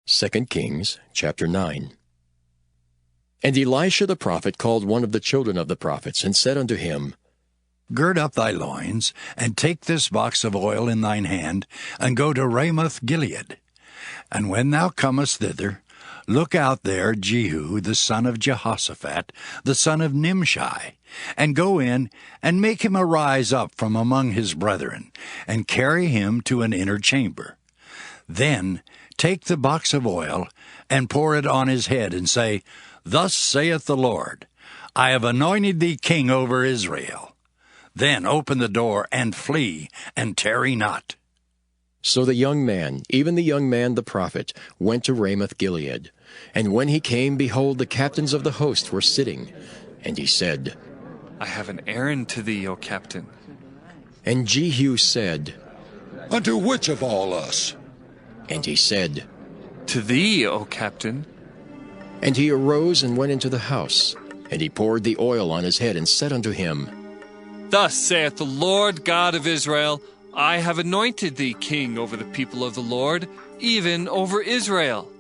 2 Kings chapter 9. And Elisha the prophet called one of the children of the prophets, and said unto him, Gird up thy loins, and take this box of oil in thine hand, and go to Ramoth Gilead. And when thou comest thither, look out there Jehu the son of Jehoshaphat, the son of Nimshi, and go in, and make him arise up from among his brethren, and carry him to an inner chamber. Then take the box of oil, and pour it on his head, and say, Thus saith the Lord, I have anointed thee king over Israel. Then open the door, and flee, and tarry not. So the young man, even the young man the prophet, went to Ramoth Gilead. And when he came, behold, the captains of the host were sitting. And he said, I have an errand to thee, O captain. And Jehu said, Unto which of all us? And he said, To thee, O captain. And he arose and went into the house. And he poured the oil on his head, and said unto him, Thus saith the Lord God of Israel, I have anointed thee king over the people of the Lord, even over Israel.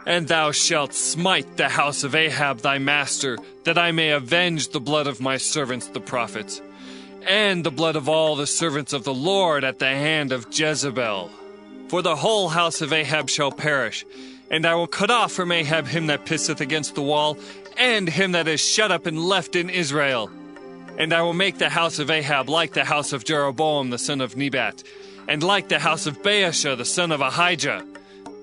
And thou shalt smite the house of Ahab thy master, that I may avenge the blood of my servants the prophets, and the blood of all the servants of the Lord at the hand of Jezebel. For the whole house of Ahab shall perish, and I will cut off from Ahab him that pisseth against the wall, and him that is shut up and left in Israel. And I will make the house of Ahab like the house of Jeroboam the son of Nebat, and like the house of Baasha the son of Ahijah.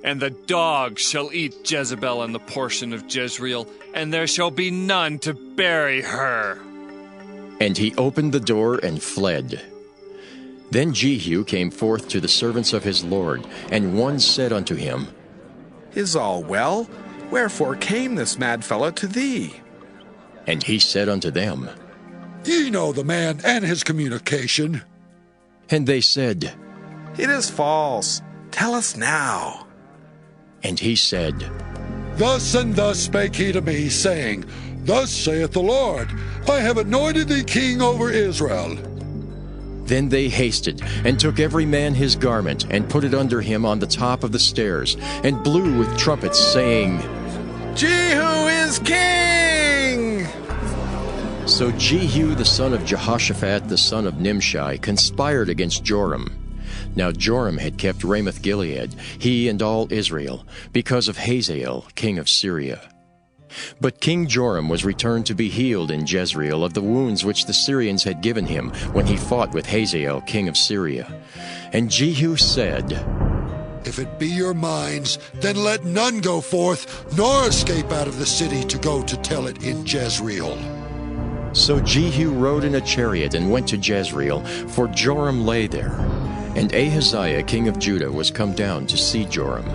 And the dog shall eat Jezebel and the portion of Jezreel, and there shall be none to bury her. And he opened the door and fled. Then Jehu came forth to the servants of his Lord, and one said unto him, Is all well? Wherefore came this mad fellow to thee? And he said unto them, Ye know the man and his communication. And they said, It is false. Tell us now. And he said, Thus and thus spake he to me, saying, Thus saith the Lord, I have anointed thee king over Israel. Then they hasted, and took every man his garment, and put it under him on the top of the stairs, and blew with trumpets, saying, Jehu is king! So Jehu the son of Jehoshaphat the son of Nimshi conspired against Joram. Now Joram had kept Ramoth Gilead, he and all Israel, because of Hazael king of Syria. But King Joram was returned to be healed in Jezreel of the wounds which the Syrians had given him when he fought with Hazael king of Syria. And Jehu said, If it be your minds, then let none go forth, nor escape out of the city to go to tell it in Jezreel. So Jehu rode in a chariot and went to Jezreel, for Joram lay there. And Ahaziah king of Judah was come down to see Joram.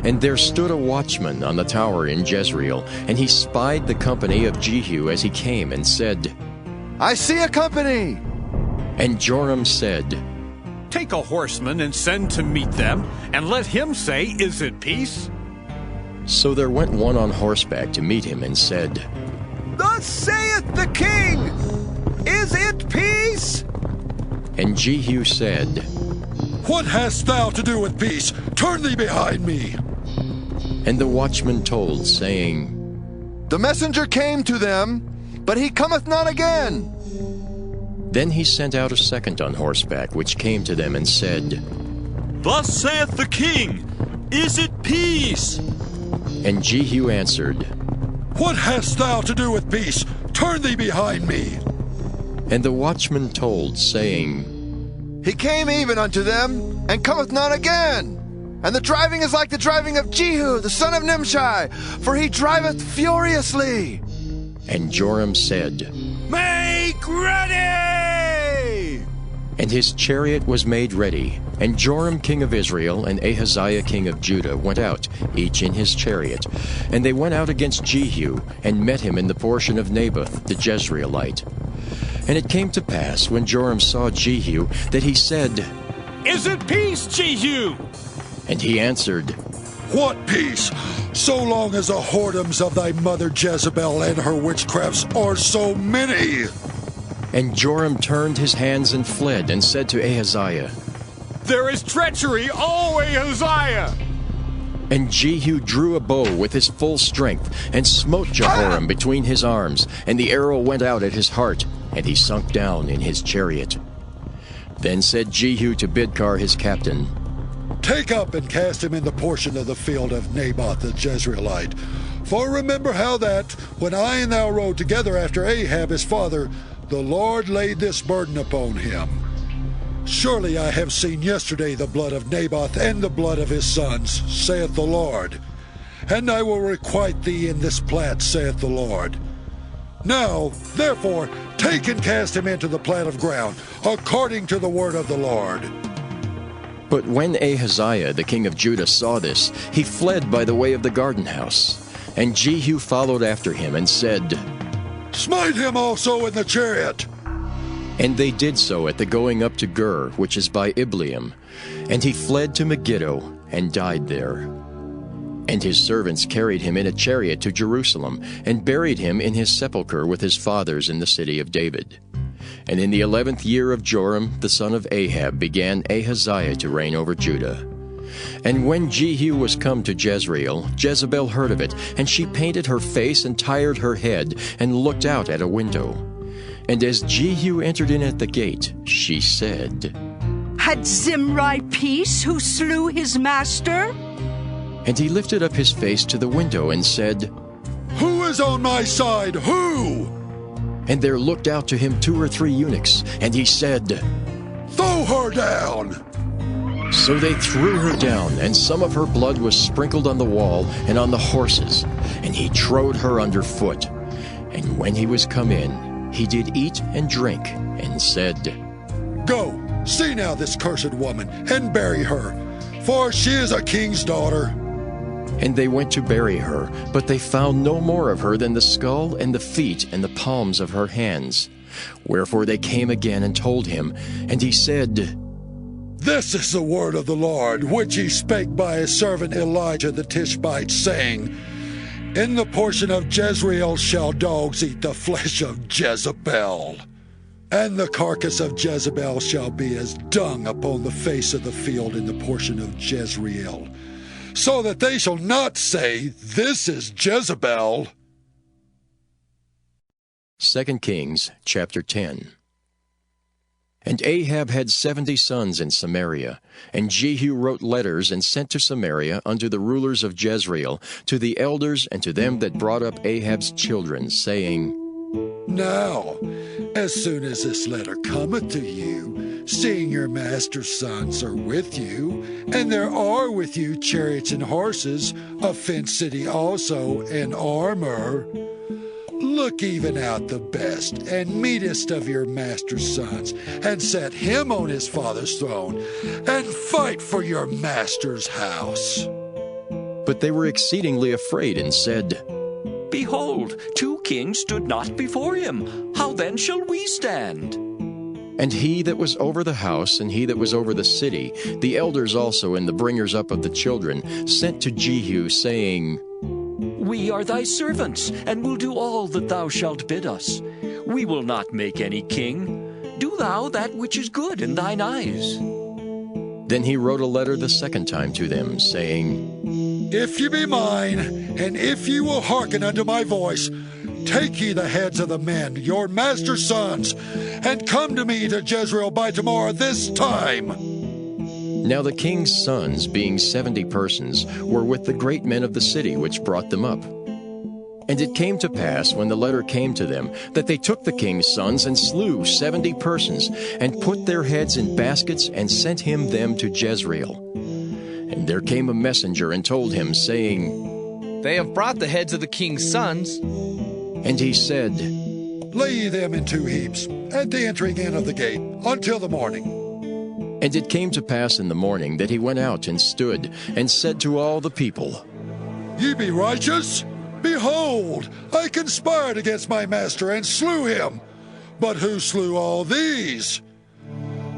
And there stood a watchman on the tower in Jezreel, and he spied the company of Jehu as he came, and said, I see a company! And Joram said, Take a horseman and send to meet them, and let him say, Is it peace? So there went one on horseback to meet him, and said, Thus saith the king, Is it peace? And Jehu said, What hast thou to do with peace? Turn thee behind me. And the watchman told, saying, The messenger came to them, but he cometh not again. Then he sent out a second on horseback, which came to them, and said, Thus saith the king, Is it peace? And Jehu answered, What hast thou to do with peace? Turn thee behind me. And the watchman told, saying, He came even unto them, and cometh not again. And the driving is like the driving of Jehu, the son of Nimshi, for he driveth furiously. And Joram said, Make ready! And his chariot was made ready. And Joram king of Israel and Ahaziah king of Judah went out, each in his chariot. And they went out against Jehu, and met him in the portion of Naboth the Jezreelite. And it came to pass, when Joram saw Jehu, that he said, Is it peace, Jehu? And he answered, What peace? So long as the whoredoms of thy mother Jezebel and her witchcrafts are so many. And Joram turned his hands and fled, and said to Ahaziah, There is treachery, O Ahaziah! And Jehu drew a bow with his full strength, and smote Jehoram between his arms, and the arrow went out at his heart, and he sunk down in his chariot. Then said Jehu to Bidkar his captain, Take up and cast him in the portion of the field of Naboth the Jezreelite. For remember how that, when I and thou rode together after Ahab his father, the Lord laid this burden upon him. Surely I have seen yesterday the blood of Naboth and the blood of his sons, saith the Lord. And I will requite thee in this plat, saith the Lord. Now, therefore, take and cast him into the plat of ground, according to the word of the Lord. But when Ahaziah the king of Judah saw this, he fled by the way of the garden house. And Jehu followed after him and said, Smite him also in the chariot. And they did so at the going up to Gur, which is by Ibleam. And he fled to Megiddo, and died there. And his servants carried him in a chariot to Jerusalem, and buried him in his sepulchre with his fathers in the city of David. And in the 11th year of Joram, the son of Ahab, began Ahaziah to reign over Judah. And when Jehu was come to Jezreel, Jezebel heard of it, and she painted her face and tired her head, and looked out at a window. And as Jehu entered in at the gate, she said, Had Zimri peace who slew his master? And he lifted up his face to the window and said, Who is on my side? Who? And there looked out to him 2 or 3 eunuchs, and he said, Throw her down! So they threw her down, and some of her blood was sprinkled on the wall and on the horses, and he trode her under foot. And when he was come in, he did eat and drink, and said, Go, see now this cursed woman, and bury her, for she is a king's daughter. And they went to bury her, but they found no more of her than the skull and the feet and the palms of her hands. Wherefore they came again and told him, and he said, This is the word of the Lord, which he spake by his servant Elijah the Tishbite, saying, In the portion of Jezreel shall dogs eat the flesh of Jezebel, and the carcass of Jezebel shall be as dung upon the face of the field in the portion of Jezreel, so that they shall not say, This is Jezebel. 2 Kings chapter 10. And Ahab had 70 sons in Samaria, and Jehu wrote letters and sent to Samaria unto the rulers of Jezreel, to the elders and to them that brought up Ahab's children, saying, Now, as soon as this letter cometh to you, seeing your master's sons are with you, and there are with you chariots and horses, a fenced city also, and armor, look even out the best and meetest of your master's sons, and set him on his father's throne, and fight for your master's house. But they were exceedingly afraid, and said, Behold, 2 kings stood not before him. How then shall we stand? And he that was over the house, and he that was over the city, the elders also and the bringers up of the children, sent to Jehu, saying, We are thy servants, and will do all that thou shalt bid us. We will not make any king. Do thou that which is good in thine eyes. Then he wrote a letter the second time to them, saying, If ye be mine, and if ye will hearken unto my voice, take ye the heads of the men, your master's sons, and come to me to Jezreel by tomorrow this time. Now the king's sons, being 70 persons, were with the great men of the city which brought them up. And it came to pass, when the letter came to them, that they took the king's sons and slew 70 persons, and put their heads in baskets, and sent him them to Jezreel. And there came a messenger and told him, saying, They have brought the heads of the king's sons. And he said, Lay ye them in 2 heaps, at the entering in of the gate, until the morning. And it came to pass in the morning that he went out and stood, and said to all the people, Ye be righteous? Behold, I conspired against my master, and slew him. But who slew all these?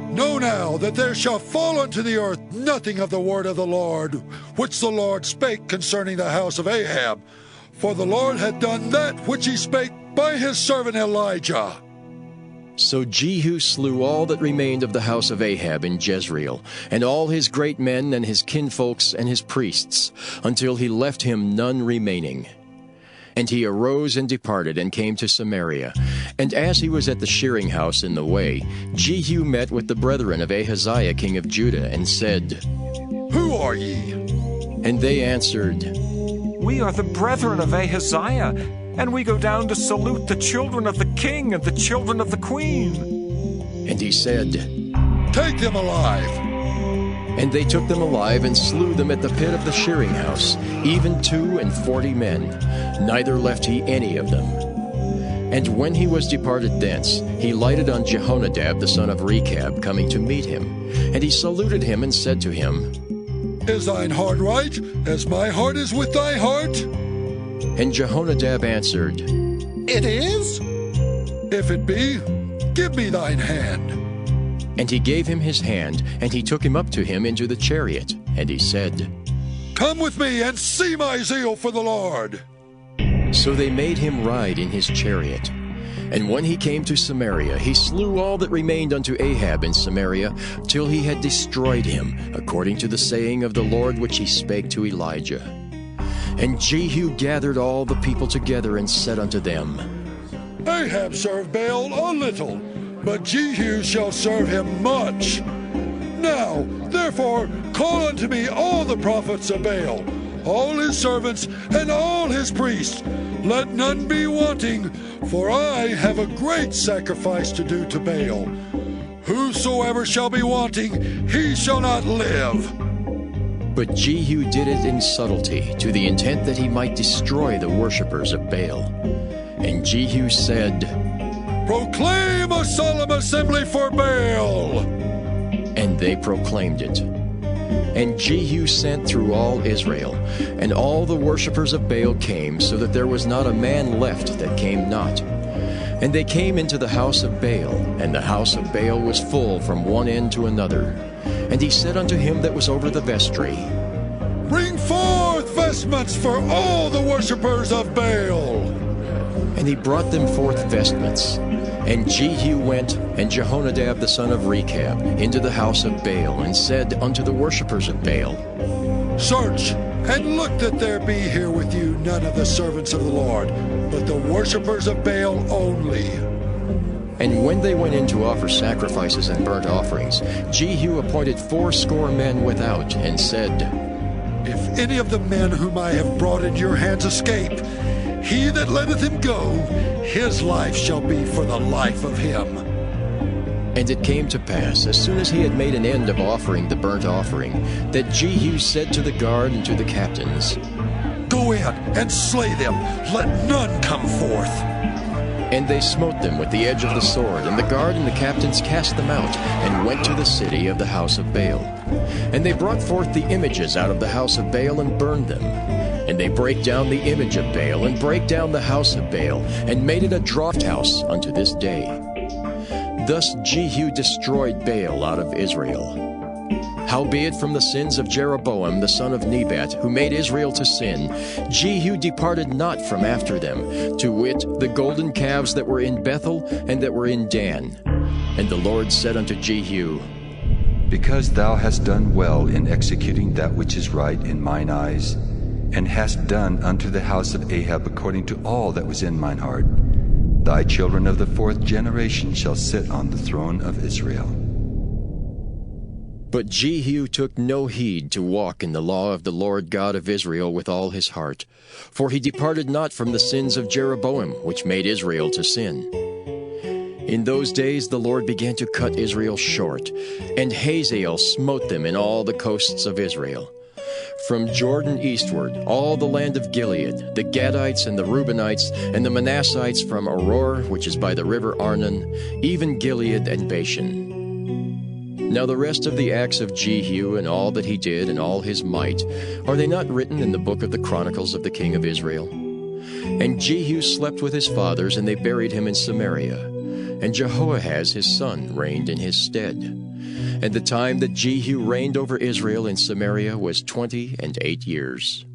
Know now that there shall fall unto the earth nothing of the word of the Lord, which the Lord spake concerning the house of Ahab. For the Lord had done that which he spake by his servant Elijah. So Jehu slew all that remained of the house of Ahab in Jezreel, and all his great men and his kinfolks and his priests, until he left him none remaining. And he arose and departed, and came to Samaria. And as he was at the shearing house in the way, Jehu met with the brethren of Ahaziah king of Judah, and said, Who are ye? And they answered, We are the brethren of Ahaziah, and we go down to salute the children of the king and the children of the queen. And he said, Take them alive. And they took them alive, and slew them at the pit of the shearing house, even 42 men, neither left he any of them. And when he was departed thence, he lighted on Jehonadab the son of Rechab, coming to meet him. And he saluted him, and said to him, Is thine heart right, as my heart is with thy heart? And Jehonadab answered, It is? If it be, give me thine hand. And he gave him his hand, and he took him up to him into the chariot. And he said, Come with me, and see my zeal for the Lord. So they made him ride in his chariot. And when he came to Samaria, he slew all that remained unto Ahab in Samaria, till he had destroyed him, according to the saying of the Lord which he spake to Elijah. And Jehu gathered all the people together, and said unto them, Ahab served Baal a little, but Jehu shall serve him much. Now, therefore, call unto me all the prophets of Baal, all his servants, and all his priests. Let none be wanting, for I have a great sacrifice to do to Baal. Whosoever shall be wanting, he shall not live. But Jehu did it in subtlety, to the intent that he might destroy the worshippers of Baal. And Jehu said, Proclaim a solemn assembly for Baal. And they proclaimed it. And Jehu sent through all Israel, and all the worshippers of Baal came, so that there was not a man left that came not. And they came into the house of Baal, and the house of Baal was full from one end to another. And he said unto him that was over the vestry, Bring forth vestments for all the worshippers of Baal. And he brought them forth vestments. And Jehu went, and Jehonadab the son of Rechab, into the house of Baal, and said unto the worshippers of Baal, Search, and look that there be here with you none of the servants of the Lord, but the worshippers of Baal only. And when they went in to offer sacrifices and burnt offerings, Jehu appointed 80 men without, and said, If any of the men whom I have brought into your hands escape, he that letteth him go, his life shall be for the life of him. And it came to pass, as soon as he had made an end of offering the burnt offering, that Jehu said to the guard and to the captains, Go in and slay them, let none come forth. And they smote them with the edge of the sword, and the guard and the captains cast them out, and went to the city of the house of Baal. And they brought forth the images out of the house of Baal, and burned them. And they brake down the image of Baal, and brake down the house of Baal, and made it a draught house unto this day. Thus Jehu destroyed Baal out of Israel. Howbeit from the sins of Jeroboam the son of Nebat, who made Israel to sin, Jehu departed not from after them, to wit, the golden calves that were in Bethel and that were in Dan. And the Lord said unto Jehu, Because thou hast done well in executing that which is right in mine eyes, and hast done unto the house of Ahab according to all that was in mine heart, thy children of the 4th generation shall sit on the throne of Israel. But Jehu took no heed to walk in the law of the Lord God of Israel with all his heart, for he departed not from the sins of Jeroboam, which made Israel to sin. In those days the Lord began to cut Israel short, and Hazael smote them in all the coasts of Israel. From Jordan eastward, all the land of Gilead, the Gadites and the Reubenites, and the Manassites from Aroer, which is by the river Arnon, even Gilead and Bashan. Now the rest of the acts of Jehu, and all that he did, and all his might, are they not written in the book of the Chronicles of the king of Israel? And Jehu slept with his fathers, and they buried him in Samaria. And Jehoahaz his son reigned in his stead. And the time that Jehu reigned over Israel in Samaria was 28 years.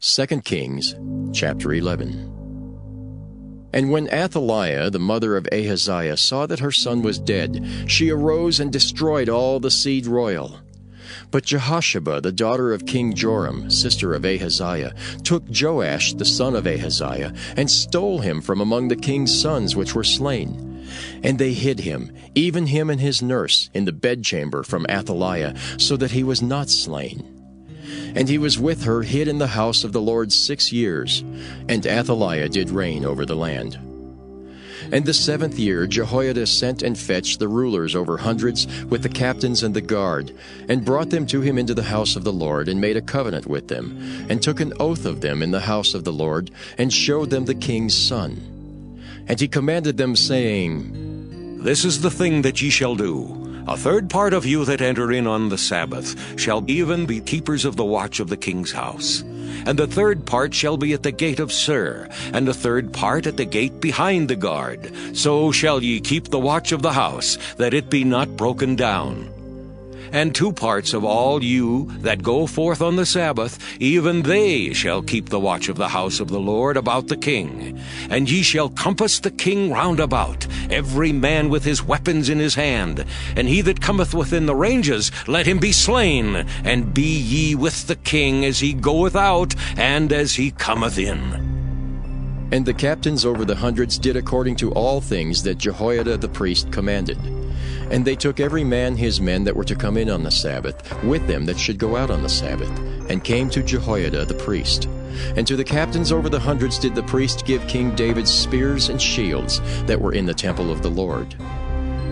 2 Kings, chapter 11. And when Athaliah, the mother of Ahaziah, saw that her son was dead, she arose and destroyed all the seed royal. But Jehosheba, the daughter of King Joram, sister of Ahaziah, took Joash, the son of Ahaziah, and stole him from among the king's sons which were slain. And they hid him, even him and his nurse, in the bedchamber from Athaliah, so that he was not slain. And he was with her hid in the house of the Lord 6 years, and Athaliah did reign over the land. And the 7th year Jehoiada sent and fetched the rulers over hundreds with the captains and the guard, and brought them to him into the house of the Lord, and made a covenant with them, and took an oath of them in the house of the Lord, and showed them the king's son. And he commanded them, saying, This is the thing that ye shall do. A third part of you that enter in on the Sabbath shall even be keepers of the watch of the king's house. And the third part shall be at the gate of Sur, and the third part at the gate behind the guard. So shall ye keep the watch of the house, that it be not broken down. And 2 parts of all you that go forth on the Sabbath, even they shall keep the watch of the house of the Lord about the king. And ye shall compass the king round about, every man with his weapons in his hand. And he that cometh within the ranges, let him be slain. And be ye with the king as he goeth out, and as he cometh in. And the captains over the hundreds did according to all things that Jehoiada the priest commanded. And they took every man his men that were to come in on the Sabbath, with them that should go out on the Sabbath, and came to Jehoiada the priest. And to the captains over the hundreds did the priest give King David spears and shields that were in the temple of the Lord.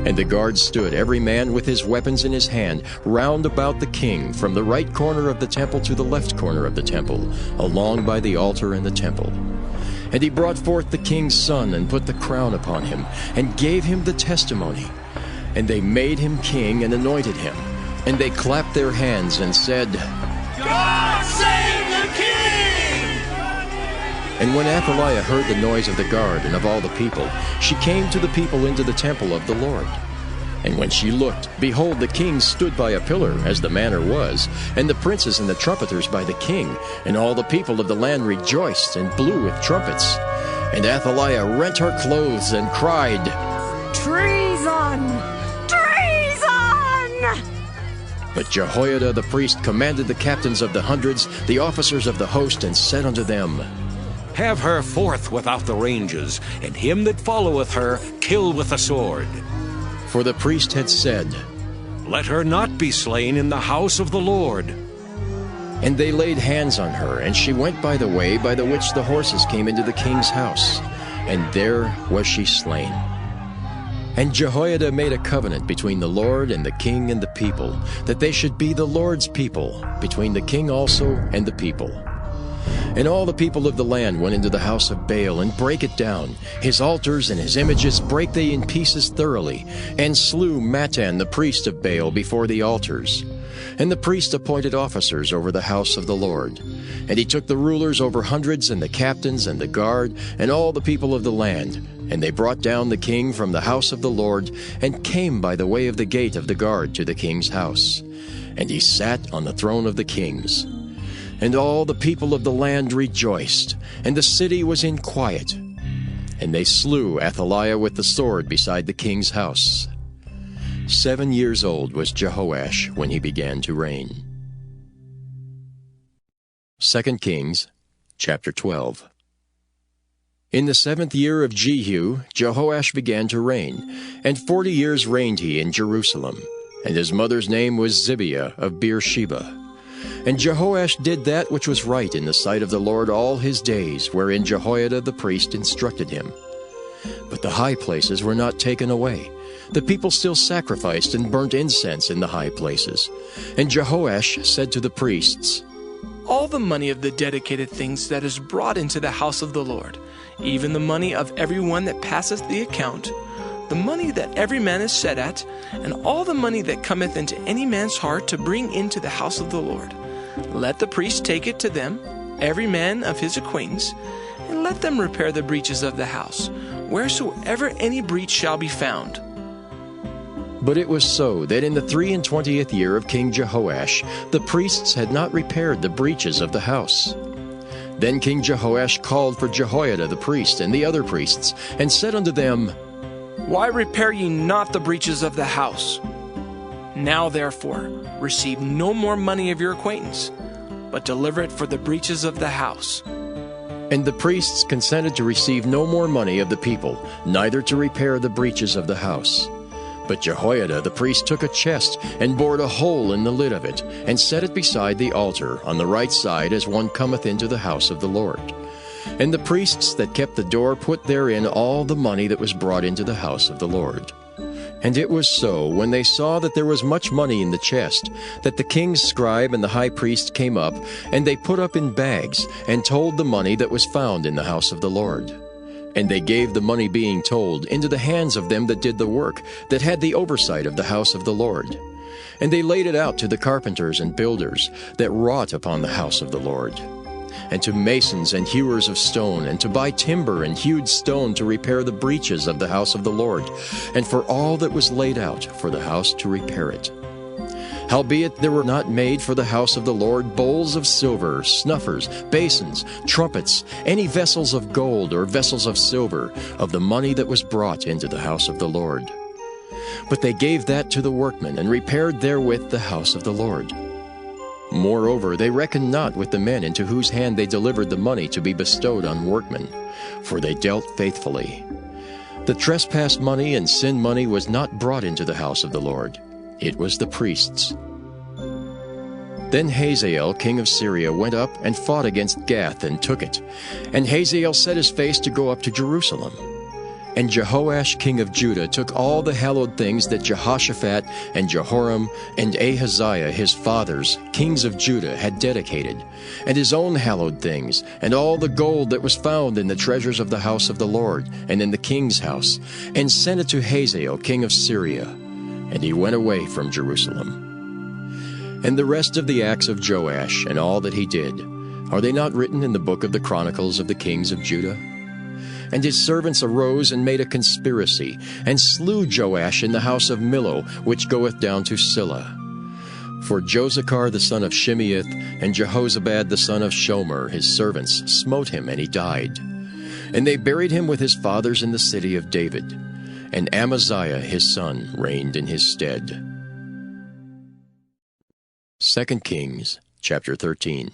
And the guards stood, every man with his weapons in his hand, round about the king, from the right corner of the temple to the left corner of the temple, along by the altar and the temple. And he brought forth the king's son, and put the crown upon him, and gave him the testimony. And they made him king, and anointed him. And they clapped their hands, and said, God save the king! And when Athaliah heard the noise of the guard and of all the people, she came to the people into the temple of the Lord. And when she looked, behold, the king stood by a pillar, as the manner was, and the princes and the trumpeters by the king, and all the people of the land rejoiced, and blew with trumpets. And Athaliah rent her clothes, and cried, Treason! Treason! But Jehoiada the priest commanded the captains of the hundreds, the officers of the host, and said unto them, Have her forth without the ranges, and him that followeth her kill with the sword. For the priest had said, Let her not be slain in the house of the Lord. And they laid hands on her, and she went by the way by the which the horses came into the king's house, and there was she slain. And Jehoiada made a covenant between the Lord and the king and the people, that they should be the Lord's people, between the king also and the people. And all the people of the land went into the house of Baal, and brake it down. His altars and his images brake they in pieces thoroughly, and slew Mattan the priest of Baal before the altars. And the priest appointed officers over the house of the Lord. And he took the rulers over hundreds, and the captains, and the guard, and all the people of the land. And they brought down the king from the house of the Lord, and came by the way of the gate of the guard to the king's house. And he sat on the throne of the kings. And all the people of the land rejoiced, and the city was in quiet. And they slew Athaliah with the sword beside the king's house. 7 years old was Jehoash when he began to reign. 2 Kings, chapter 12. In the 7th year of Jehu, Jehoash began to reign, and 40 years reigned he in Jerusalem. And his mother's name was Zibiah of Beersheba. And Jehoash did that which was right in the sight of the Lord all his days, wherein Jehoiada the priest instructed him. But the high places were not taken away. The people still sacrificed and burnt incense in the high places. And Jehoash said to the priests, All the money of the dedicated things that is brought into the house of the Lord, even the money of every one that passeth the account, the money that every man is set at, and all the money that cometh into any man's heart to bring into the house of the Lord, let the priest take it to them, every man of his acquaintance, and let them repair the breaches of the house, wheresoever any breach shall be found. But it was so that in the 23 year of King Jehoash, the priests had not repaired the breaches of the house. Then King Jehoash called for Jehoiada the priest and the other priests, and said unto them, Why repair ye not the breaches of the house? Now therefore receive no more money of your acquaintance, but deliver it for the breaches of the house. And the priests consented to receive no more money of the people, neither to repair the breaches of the house. But Jehoiada the priest took a chest, and bored a hole in the lid of it, and set it beside the altar, on the right side as one cometh into the house of the Lord. And the priests that kept the door put therein all the money that was brought into the house of the Lord. And it was so, when they saw that there was much money in the chest, that the king's scribe and the high priest came up, and they put up in bags, and told the money that was found in the house of the Lord. And they gave the money being told into the hands of them that did the work, that had the oversight of the house of the Lord. And they laid it out to the carpenters and builders that wrought upon the house of the Lord, and to masons and hewers of stone, and to buy timber and hewed stone to repair the breaches of the house of the Lord, and for all that was laid out for the house to repair it. Howbeit there were not made for the house of the Lord bowls of silver, snuffers, basins, trumpets, any vessels of gold or vessels of silver, of the money that was brought into the house of the Lord. But they gave that to the workmen, and repaired therewith the house of the Lord. Moreover, they reckoned not with the men into whose hand they delivered the money to be bestowed on workmen, for they dealt faithfully. The trespass money and sin money was not brought into the house of the Lord. It was the priests. Then Hazael king of Syria went up and fought against Gath, and took it. And Hazael set his face to go up to Jerusalem. And Jehoash king of Judah took all the hallowed things that Jehoshaphat and Jehoram and Ahaziah his fathers, kings of Judah, had dedicated, and his own hallowed things, and all the gold that was found in the treasures of the house of the Lord, and in the king's house, and sent it to Hazael king of Syria. And he went away from Jerusalem. And the rest of the acts of Joash, and all that he did, are they not written in the book of the Chronicles of the kings of Judah? And his servants arose and made a conspiracy, and slew Joash in the house of Millo, which goeth down to Silla. For Josachar the son of Shimeath, and Jehozabad the son of Shomer, his servants, smote him, and he died. And they buried him with his fathers in the city of David. And Amaziah his son reigned in his stead. 2 Kings chapter 13.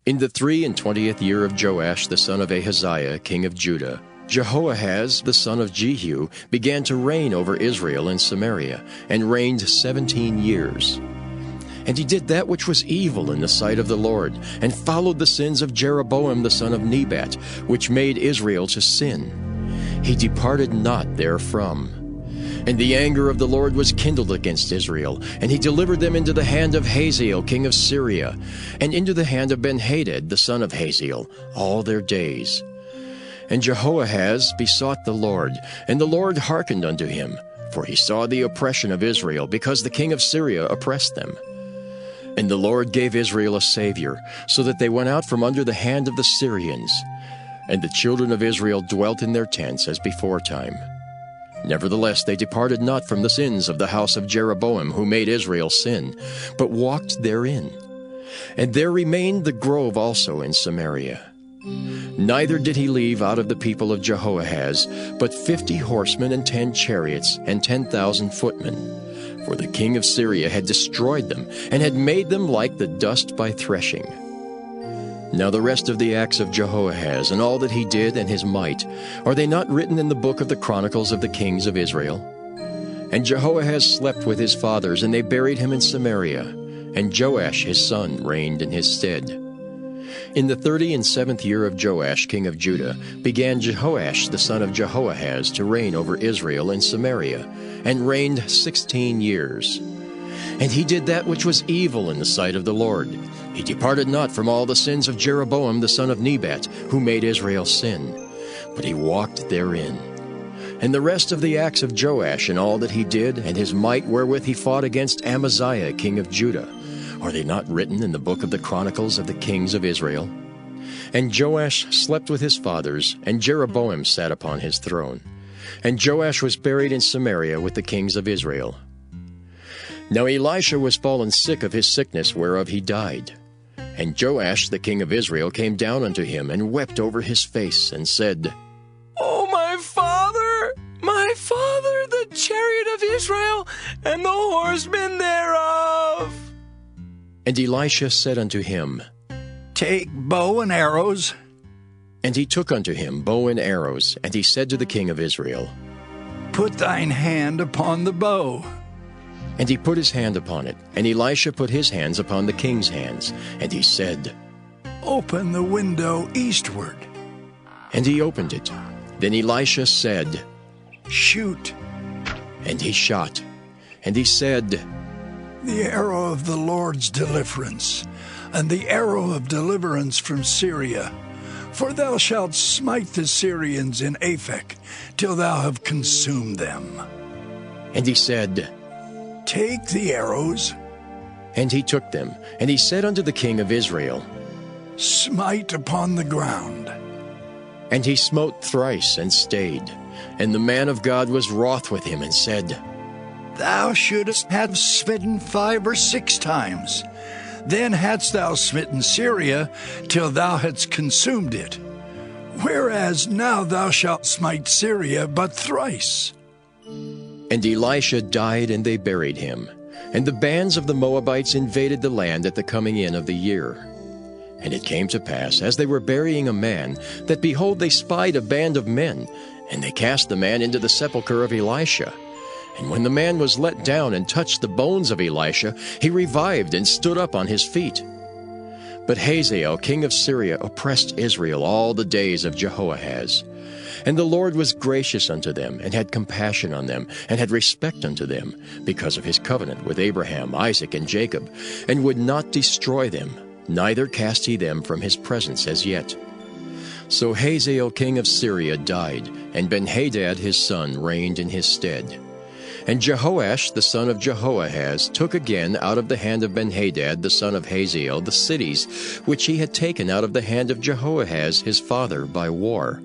In the 23 year of Joash the son of Ahaziah, king of Judah, Jehoahaz the son of Jehu began to reign over Israel and Samaria, and reigned 17 years. And he did that which was evil in the sight of the Lord, and followed the sins of Jeroboam the son of Nebat, which made Israel to sin. He departed not therefrom. And the anger of the Lord was kindled against Israel, and he delivered them into the hand of Hazael king of Syria, and into the hand of Benhadad the son of Hazael, all their days. And Jehoahaz besought the Lord, and the Lord hearkened unto him, for he saw the oppression of Israel, because the king of Syria oppressed them. And the Lord gave Israel a Savior, so that they went out from under the hand of the Syrians. And the children of Israel dwelt in their tents as beforetime. Nevertheless, they departed not from the sins of the house of Jeroboam, who made Israel sin, but walked therein. And there remained the grove also in Samaria. Neither did he leave out of the people of Jehoahaz, but 50 horsemen and 10 chariots and 10,000 footmen. For the king of Syria had destroyed them, and had made them like the dust by threshing. Now the rest of the acts of Jehoahaz, and all that he did, and his might, are they not written in the book of the Chronicles of the kings of Israel? And Jehoahaz slept with his fathers, and they buried him in Samaria. And Joash his son reigned in his stead. In the 37th year of Joash king of Judah began Jehoash the son of Jehoahaz to reign over Israel in Samaria, and reigned 16 years. And he did that which was evil in the sight of the Lord. He departed not from all the sins of Jeroboam the son of Nebat, who made Israel sin, but he walked therein. And the rest of the acts of Joash, and all that he did, and his might wherewith he fought against Amaziah king of Judah, are they not written in the book of the Chronicles of the kings of Israel? And Joash slept with his fathers, and Jeroboam sat upon his throne. And Joash was buried in Samaria with the kings of Israel. Now Elisha was fallen sick of his sickness, whereof he died. And Joash the king of Israel came down unto him, and wept over his face, and said, O my father, the chariot of Israel, and the horsemen thereof! And Elisha said unto him, Take bow and arrows. And he took unto him bow and arrows, and he said to the king of Israel, Put thine hand upon the bow. And he put his hand upon it, and Elisha put his hands upon the king's hands, and he said, Open the window eastward. And he opened it. Then Elisha said, Shoot. And he shot. And he said, The arrow of the Lord's deliverance, and the arrow of deliverance from Syria. For thou shalt smite the Syrians in Aphek, till thou have consumed them. And he said, Take the arrows. And he took them, and he said unto the king of Israel, Smite upon the ground. And he smote thrice, and stayed. And the man of God was wroth with him, and said, Thou shouldst have smitten 5 or 6 times. Then hadst thou smitten Syria, till thou hadst consumed it. Whereas now thou shalt smite Syria but thrice. And Elisha died, and they buried him. And the bands of the Moabites invaded the land at the coming in of the year. And it came to pass, as they were burying a man, that, behold, they spied a band of men, and they cast the man into the sepulchre of Elisha. And when the man was let down and touched the bones of Elisha, he revived and stood up on his feet. But Hazael king of Syria oppressed Israel all the days of Jehoahaz. And the Lord was gracious unto them, and had compassion on them, and had respect unto them, because of his covenant with Abraham, Isaac, and Jacob, and would not destroy them, neither cast he them from his presence as yet. So Hazael king of Syria died, and Ben-Hadad his son reigned in his stead. And Jehoash the son of Jehoahaz took again out of the hand of Ben-Hadad the son of Hazael the cities which he had taken out of the hand of Jehoahaz his father by war.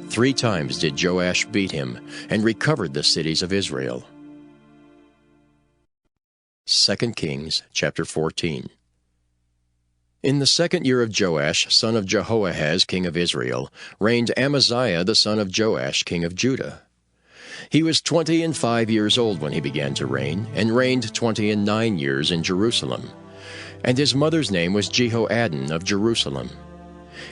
3 times did Joash beat him, and recovered the cities of Israel. 2 Kings chapter 14. In the 2nd year of Joash, son of Jehoahaz, king of Israel, reigned Amaziah the son of Joash, king of Judah. He was 25 years old when he began to reign, and reigned 29 years in Jerusalem. And his mother's name was Jehoaddin of Jerusalem.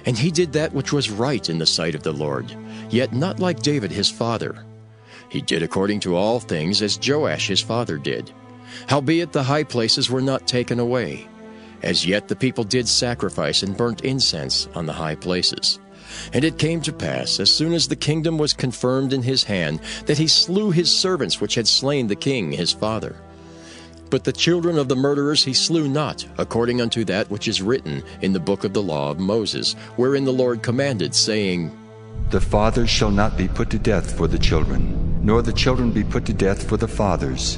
And he did that which was right in the sight of the Lord, yet not like David his father. He did according to all things as Joash his father did. Howbeit the high places were not taken away. As yet the people did sacrifice and burnt incense on the high places. And it came to pass, as soon as the kingdom was confirmed in his hand, that he slew his servants which had slain the king his father. But the children of the murderers he slew not, according unto that which is written in the book of the law of Moses, wherein the Lord commanded, saying, The fathers shall not be put to death for the children, nor the children be put to death for the fathers,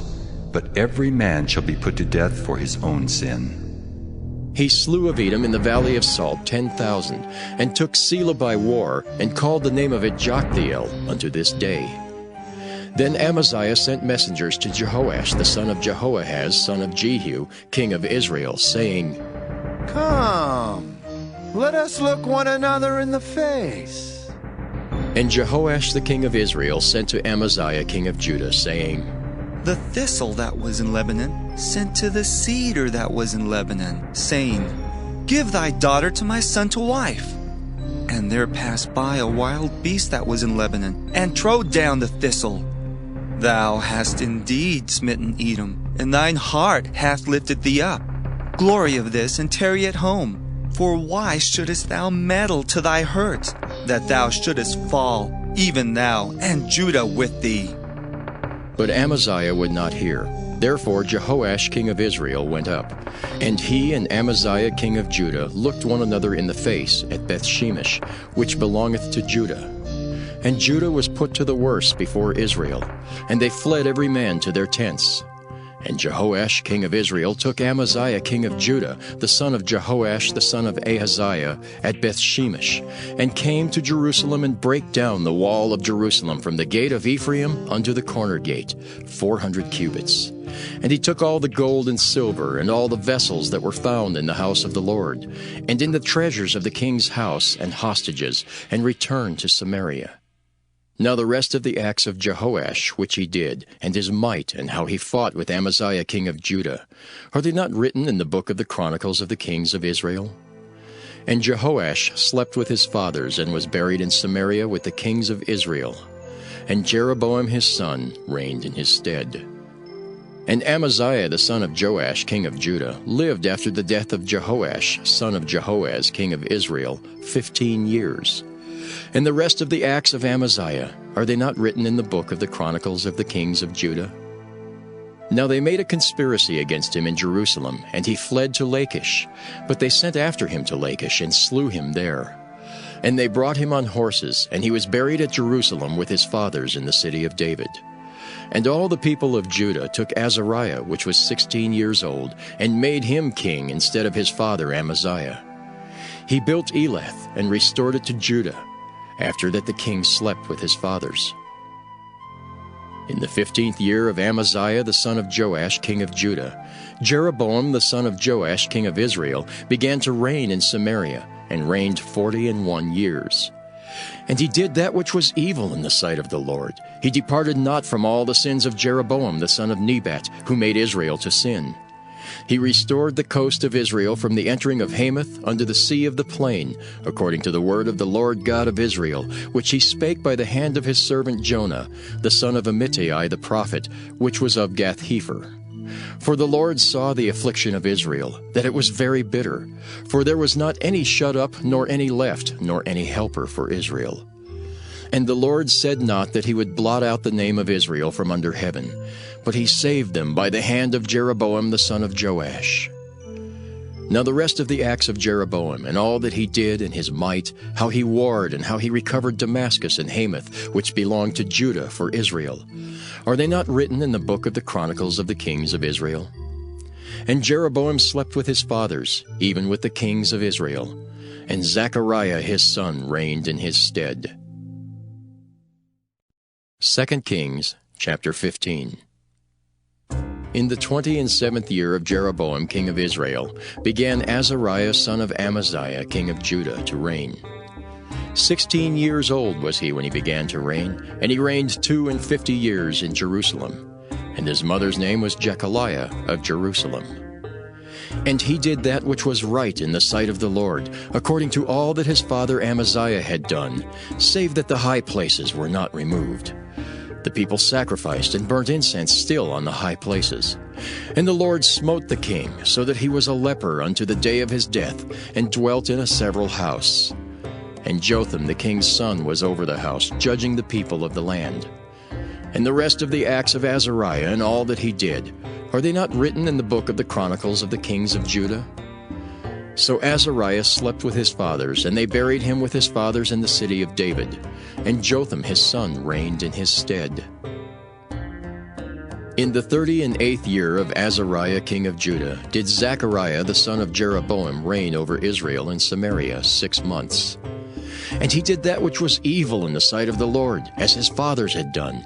but every man shall be put to death for his own sin. He slew of Edom in the valley of Salt 10,000, and took Selah by war, and called the name of it Joktheel unto this day. Then Amaziah sent messengers to Jehoash the son of Jehoahaz, son of Jehu, king of Israel, saying, Come, let us look one another in the face. And Jehoash the king of Israel sent to Amaziah king of Judah, saying, The thistle that was in Lebanon sent to the cedar that was in Lebanon, saying, Give thy daughter to my son to wife. And there passed by a wild beast that was in Lebanon, and trode down the thistle. Thou hast indeed smitten Edom, and thine heart hath lifted thee up. Glory of this, and tarry at home. For why shouldest thou meddle to thy hurt, that thou shouldest fall, even thou, and Judah with thee? But Amaziah would not hear. Therefore Jehoash king of Israel went up, and he and Amaziah king of Judah looked one another in the face at Bethshemesh, which belongeth to Judah. And Judah was put to the worse before Israel, and they fled every man to their tents. And Jehoash king of Israel took Amaziah king of Judah, the son of Jehoash the son of Ahaziah, at Bethshemesh, and came to Jerusalem, and brake down the wall of Jerusalem from the gate of Ephraim unto the corner gate, 400 cubits. And he took all the gold and silver, and all the vessels that were found in the house of the Lord, and in the treasures of the king's house, and hostages, and returned to Samaria. Now the rest of the acts of Jehoash which he did, and his might, and how he fought with Amaziah king of Judah, are they not written in the book of the Chronicles of the kings of Israel? And Jehoash slept with his fathers, and was buried in Samaria with the kings of Israel. And Jeroboam his son reigned in his stead. And Amaziah the son of Joash king of Judah lived after the death of Jehoash son of Jehoaz king of Israel 15 years. And the rest of the acts of Amaziah, are they not written in the book of the Chronicles of the kings of Judah? Now they made a conspiracy against him in Jerusalem, and he fled to Lachish. But they sent after him to Lachish, and slew him there. And they brought him on horses, and he was buried at Jerusalem with his fathers in the city of David. And all the people of Judah took Azariah, which was 16 years old, and made him king instead of his father Amaziah. He built Elath, and restored it to Judah, after that the king slept with his fathers. In the 15th year of Amaziah the son of Joash king of Judah, Jeroboam the son of Joash king of Israel began to reign in Samaria, and reigned 41 years. And he did that which was evil in the sight of the Lord. He departed not from all the sins of Jeroboam the son of Nebat, who made Israel to sin. He restored the coast of Israel from the entering of Hamath unto the sea of the plain, according to the word of the Lord God of Israel, which he spake by the hand of his servant Jonah, the son of Amittai the prophet, which was of Gath-hepher. For the Lord saw the affliction of Israel, that it was very bitter, for there was not any shut up, nor any left, nor any helper for Israel. And the Lord said not that he would blot out the name of Israel from under heaven, but he saved them by the hand of Jeroboam the son of Joash. Now the rest of the acts of Jeroboam, and all that he did, and his might, how he warred, and how he recovered Damascus and Hamath, which belonged to Judah for Israel, are they not written in the book of the Chronicles of the kings of Israel? And Jeroboam slept with his fathers, even with the kings of Israel, and Zechariah his son reigned in his stead. 2 Kings chapter 15. In the 27th year of Jeroboam king of Israel began Azariah son of Amaziah king of Judah to reign. 16 years old was he when he began to reign, and he reigned 52 years in Jerusalem. And his mother's name was Jechaliah of Jerusalem. And he did that which was right in the sight of the Lord, according to all that his father Amaziah had done, save that the high places were not removed. The people sacrificed and burnt incense still on the high places. And the Lord smote the king, so that he was a leper unto the day of his death, and dwelt in a several house. And Jotham the king's son was over the house, judging the people of the land. And the rest of the acts of Azariah and all that he did, are they not written in the book of the Chronicles of the kings of Judah? So Azariah slept with his fathers, and they buried him with his fathers in the city of David. And Jotham his son reigned in his stead. In the 38th year of Azariah king of Judah did Zechariah the son of Jeroboam reign over Israel in Samaria 6 months. And he did that which was evil in the sight of the Lord, as his fathers had done.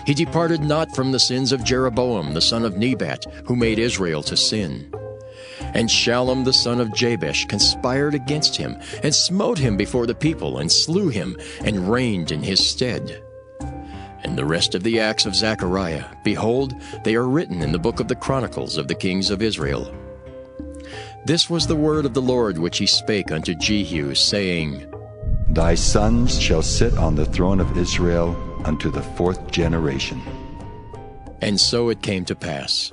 He departed not from the sins of Jeroboam the son of Nebat, who made Israel to sin. And Shallum the son of Jabesh conspired against him, and smote him before the people, and slew him, and reigned in his stead. And the rest of the acts of Zechariah, behold, they are written in the book of the Chronicles of the kings of Israel. This was the word of the Lord which he spake unto Jehu, saying, Thy sons shall sit on the throne of Israel unto the 4th generation. And so it came to pass.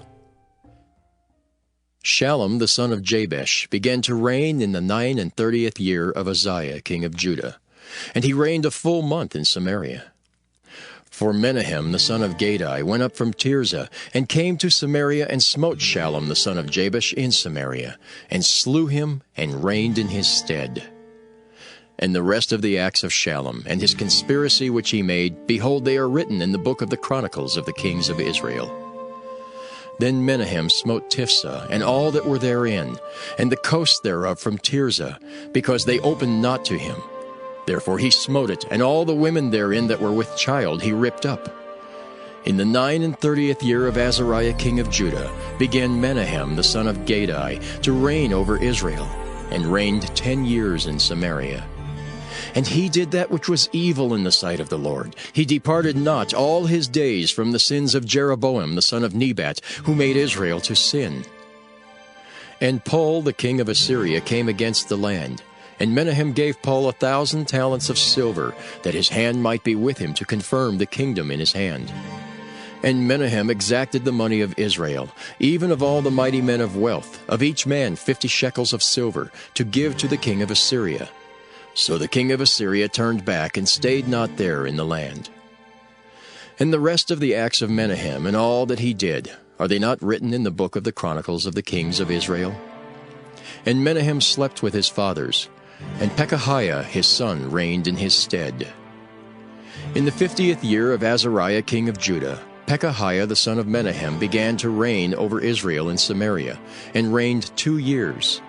Shallum the son of Jabesh began to reign in the 39th year of Uzziah king of Judah, and he reigned a full month in Samaria. For Menahem the son of Gadai went up from Tirzah, and came to Samaria, and smote Shallum the son of Jabesh in Samaria, and slew him, and reigned in his stead. And the rest of the acts of Shallum, and his conspiracy which he made, behold, they are written in the book of the Chronicles of the kings of Israel. Then Menahem smote Tiphsah, and all that were therein, and the coast thereof from Tirzah, because they opened not to him. Therefore he smote it, and all the women therein that were with child he ripped up. In the 39th year of Azariah king of Judah began Menahem the son of Gadai to reign over Israel, and reigned 10 years in Samaria. And he did that which was evil in the sight of the Lord. He departed not all his days from the sins of Jeroboam the son of Nebat, who made Israel to sin. And Pul the king of Assyria came against the land, and Menahem gave Pul 1,000 talents of silver, that his hand might be with him to confirm the kingdom in his hand. And Menahem exacted the money of Israel, even of all the mighty men of wealth, of each man 50 shekels of silver, to give to the king of Assyria. So the king of Assyria turned back and stayed not there in the land. And the rest of the acts of Menahem and all that he did, are they not written in the book of the Chronicles of the kings of Israel? And Menahem slept with his fathers, and Pekahiah his son reigned in his stead. In the 50th year of Azariah king of Judah, Pekahiah the son of Menahem began to reign over Israel in Samaria, and reigned 2 years.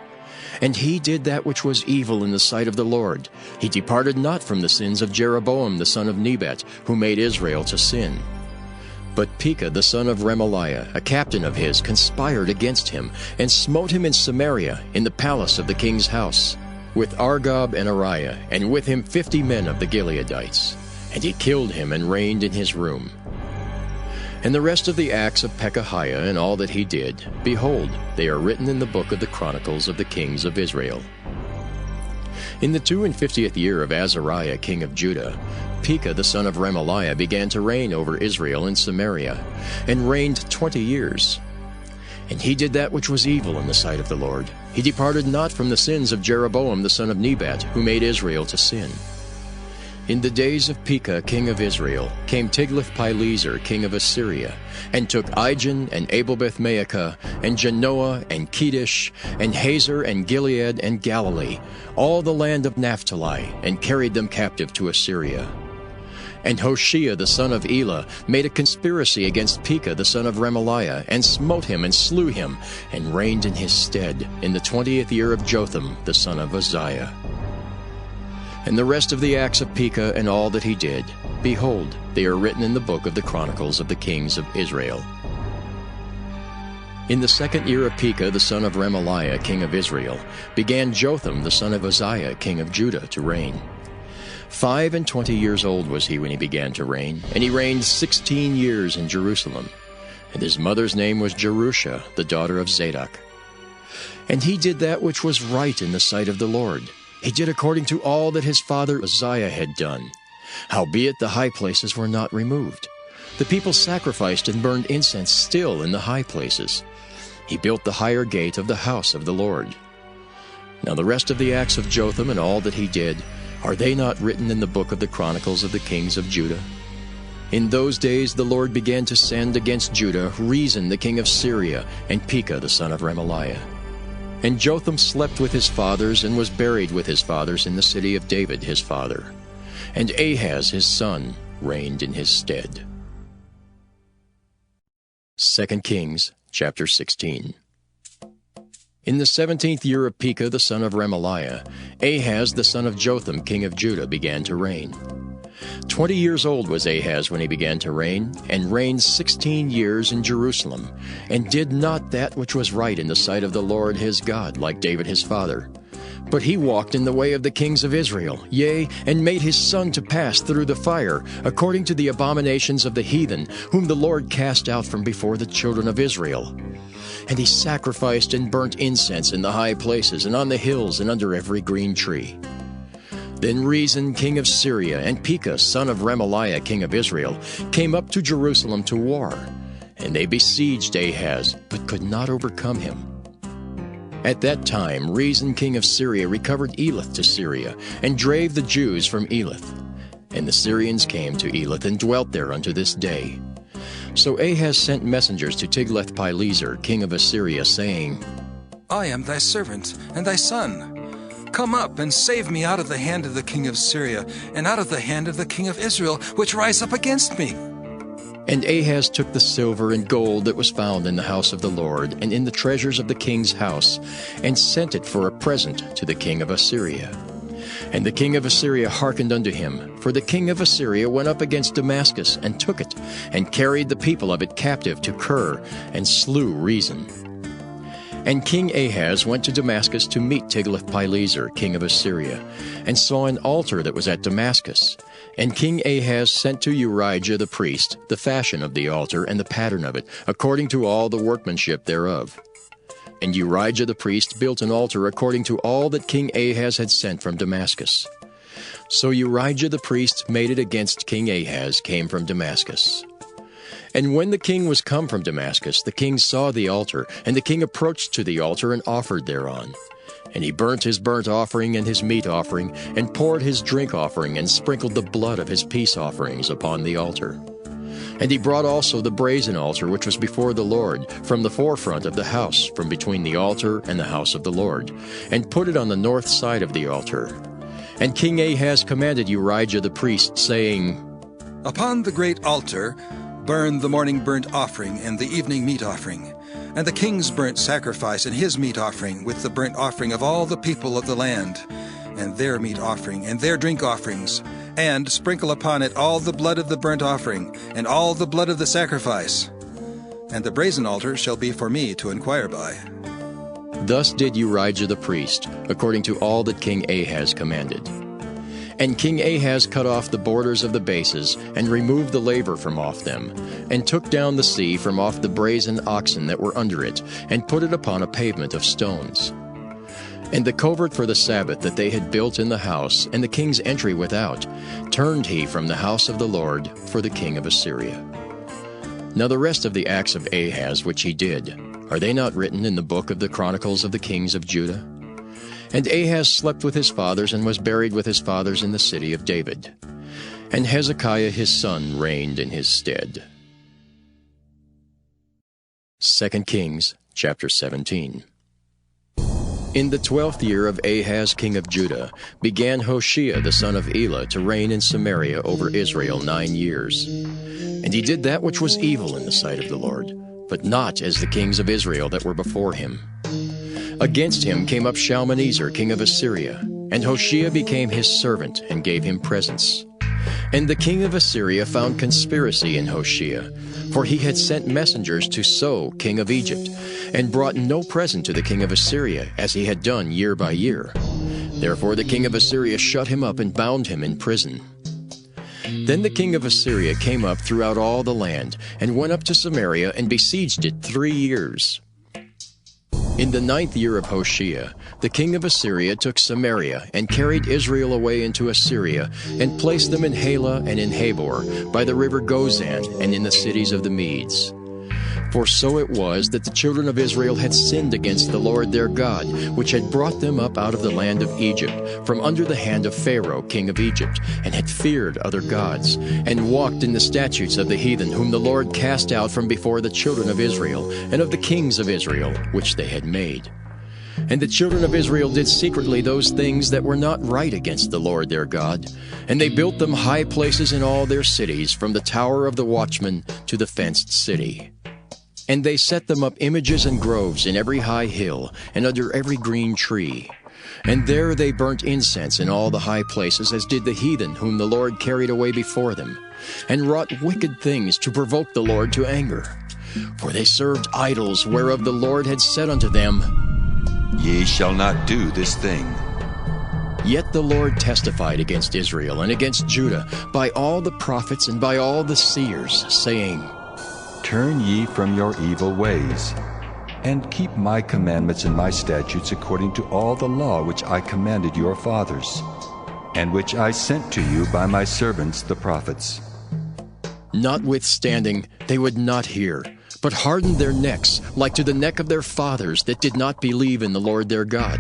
And he did that which was evil in the sight of the Lord. He departed not from the sins of Jeroboam the son of Nebat, who made Israel to sin. But Pekah the son of Remaliah, a captain of his, conspired against him, and smote him in Samaria, in the palace of the king's house, with Argob and Ariah, and with him 50 men of the Gileadites. And he killed him and reigned in his room. And the rest of the acts of Pekahiah and all that he did, behold, they are written in the book of the Chronicles of the kings of Israel. In the 52nd year of Azariah king of Judah, Pekah the son of Remaliah began to reign over Israel in Samaria, and reigned 20 years. And he did that which was evil in the sight of the Lord. He departed not from the sins of Jeroboam the son of Nebat, who made Israel to sin. In the days of Pekah king of Israel came Tiglath-Pileser king of Assyria, and took Ijon and Abel-Beth-Maacah, and Janoah and Kedesh, and Hazor and Gilead and Galilee, all the land of Naphtali, and carried them captive to Assyria. And Hoshea the son of Elah made a conspiracy against Pekah the son of Remaliah, and smote him and slew him, and reigned in his stead, in the 20th year of Jotham the son of Uzziah. And the rest of the acts of Pekah and all that he did, behold, they are written in the book of the Chronicles of the kings of Israel. In the 2nd year of Pekah the son of Remaliah king of Israel began Jotham the son of Uzziah king of Judah to reign. 25 years old was he when he began to reign, and he reigned 16 years in Jerusalem. And his mother's name was Jerusha, the daughter of Zadok. And he did that which was right in the sight of the Lord. He did according to all that his father Uzziah had done. Howbeit the high places were not removed. The people sacrificed and burned incense still in the high places. He built the higher gate of the house of the Lord. Now the rest of the acts of Jotham and all that he did, are they not written in the book of the Chronicles of the kings of Judah? In those days the Lord began to send against Judah Rezin the king of Syria, and Pekah the son of Remaliah. And Jotham slept with his fathers, and was buried with his fathers in the city of David his father. And Ahaz his son reigned in his stead. 2 Kings chapter 16. In the 17th year of Pekah the son of Remaliah, Ahaz the son of Jotham king of Judah began to reign. 20 years old was Ahaz when he began to reign, and reigned 16 years in Jerusalem, and did not that which was right in the sight of the Lord his God, like David his father. But he walked in the way of the kings of Israel, yea, and made his son to pass through the fire, according to the abominations of the heathen, whom the Lord cast out from before the children of Israel. And he sacrificed and burnt incense in the high places, and on the hills, and under every green tree. Then Rezin king of Syria, and Pekah son of Remaliah king of Israel, came up to Jerusalem to war. And they besieged Ahaz, but could not overcome him. At that time Rezin king of Syria recovered Elath to Syria, and drave the Jews from Elath. And the Syrians came to Elath, and dwelt there unto this day. So Ahaz sent messengers to Tiglath-Pileser king of Assyria, saying, I am thy servant, and thy son. Come up, and save me out of the hand of the king of Syria, and out of the hand of the king of Israel, which rise up against me. And Ahaz took the silver and gold that was found in the house of the Lord, and in the treasures of the king's house, and sent it for a present to the king of Assyria. And the king of Assyria hearkened unto him, for the king of Assyria went up against Damascus and took it, and carried the people of it captive to Kir, and slew Rezin. And King Ahaz went to Damascus to meet Tiglath-Pileser, king of Assyria, and saw an altar that was at Damascus. And King Ahaz sent to Urijah the priest the fashion of the altar and the pattern of it, according to all the workmanship thereof. And Urijah the priest built an altar according to all that King Ahaz had sent from Damascus. So Urijah the priest made it against King Ahaz came from Damascus. And when the king was come from Damascus, the king saw the altar, and the king approached to the altar and offered thereon. And he burnt his burnt offering and his meat offering, and poured his drink offering, and sprinkled the blood of his peace offerings upon the altar. And he brought also the brazen altar which was before the Lord, from the forefront of the house, from between the altar and the house of the Lord, and put it on the north side of the altar. And King Ahaz commanded Urijah the priest, saying, Upon the great altar burn the morning burnt offering and the evening meat offering, and the king's burnt sacrifice and his meat offering, with the burnt offering of all the people of the land, and their meat offering and their drink offerings, and sprinkle upon it all the blood of the burnt offering, and all the blood of the sacrifice. And the brazen altar shall be for me to inquire by. Thus did Urijah the priest, according to all that King Ahaz commanded. And King Ahaz cut off the borders of the bases, and removed the laver from off them, and took down the sea from off the brazen oxen that were under it, and put it upon a pavement of stones. And the covert for the Sabbath that they had built in the house, and the king's entry without, turned he from the house of the Lord for the king of Assyria. Now the rest of the acts of Ahaz which he did, are they not written in the book of the Chronicles of the kings of Judah? And Ahaz slept with his fathers, and was buried with his fathers in the city of David. And Hezekiah his son reigned in his stead. 2 Kings chapter 17. In the 12th year of Ahaz king of Judah began Hoshea the son of Elah to reign in Samaria over Israel 9 years. And he did that which was evil in the sight of the Lord, but not as the kings of Israel that were before him. Against him came up Shalmaneser king of Assyria, and Hoshea became his servant, and gave him presents. And the king of Assyria found conspiracy in Hoshea, for he had sent messengers to So king of Egypt, and brought no present to the king of Assyria, as he had done year by year. Therefore the king of Assyria shut him up, and bound him in prison. Then the king of Assyria came up throughout all the land, and went up to Samaria, and besieged it 3 years. In the 9th year of Hoshea, the king of Assyria took Samaria, and carried Israel away into Assyria, and placed them in Halah and in Habor, by the river Gozan, and in the cities of the Medes. For so it was that the children of Israel had sinned against the Lord their God, which had brought them up out of the land of Egypt, from under the hand of Pharaoh king of Egypt, and had feared other gods, and walked in the statutes of the heathen, whom the Lord cast out from before the children of Israel, and of the kings of Israel, which they had made. And the children of Israel did secretly those things that were not right against the Lord their God, and they built them high places in all their cities, from the tower of the watchman to the fenced city. And they set them up images and groves in every high hill, and under every green tree. And there they burnt incense in all the high places, as did the heathen whom the Lord carried away before them, and wrought wicked things to provoke the Lord to anger. For they served idols, whereof the Lord had said unto them, Ye shall not do this thing. Yet the Lord testified against Israel and against Judah by all the prophets and by all the seers, saying, Turn ye from your evil ways, and keep my commandments and my statutes according to all the law which I commanded your fathers, and which I sent to you by my servants the prophets. Notwithstanding, they would not hear, but hardened their necks, like to the neck of their fathers that did not believe in the Lord their God.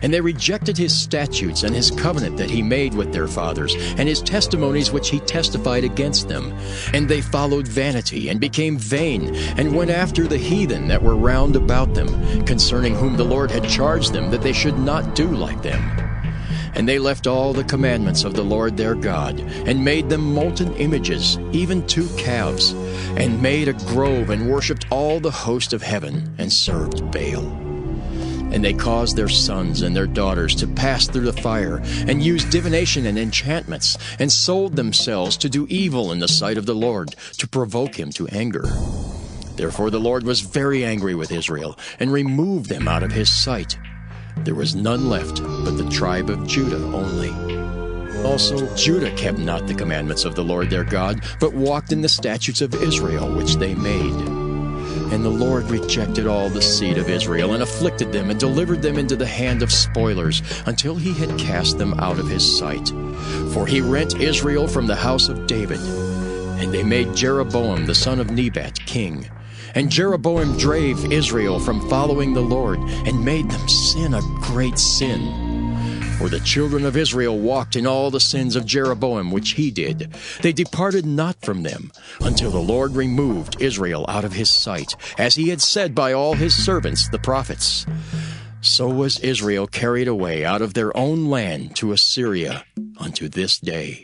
And they rejected his statutes and his covenant that he made with their fathers, and his testimonies which he testified against them. And they followed vanity, and became vain, and went after the heathen that were round about them, concerning whom the Lord had charged them that they should not do like them. And they left all the commandments of the Lord their God, and made them molten images, even 2 calves, and made a grove, and worshipped all the host of heaven, and served Baal. And they caused their sons and their daughters to pass through the fire, and used divination and enchantments, and sold themselves to do evil in the sight of the Lord, to provoke him to anger. Therefore the Lord was very angry with Israel, and removed them out of his sight. There was none left but the tribe of Judah only. Also Judah kept not the commandments of the Lord their God, but walked in the statutes of Israel which they made. And the Lord rejected all the seed of Israel, and afflicted them, and delivered them into the hand of spoilers, until he had cast them out of his sight. For he rent Israel from the house of David. And they made Jeroboam the son of Nebat king. And Jeroboam drave Israel from following the Lord, and made them sin a great sin. For the children of Israel walked in all the sins of Jeroboam which he did. They departed not from them, until the Lord removed Israel out of his sight, as he had said by all his servants the prophets. So was Israel carried away out of their own land to Assyria unto this day.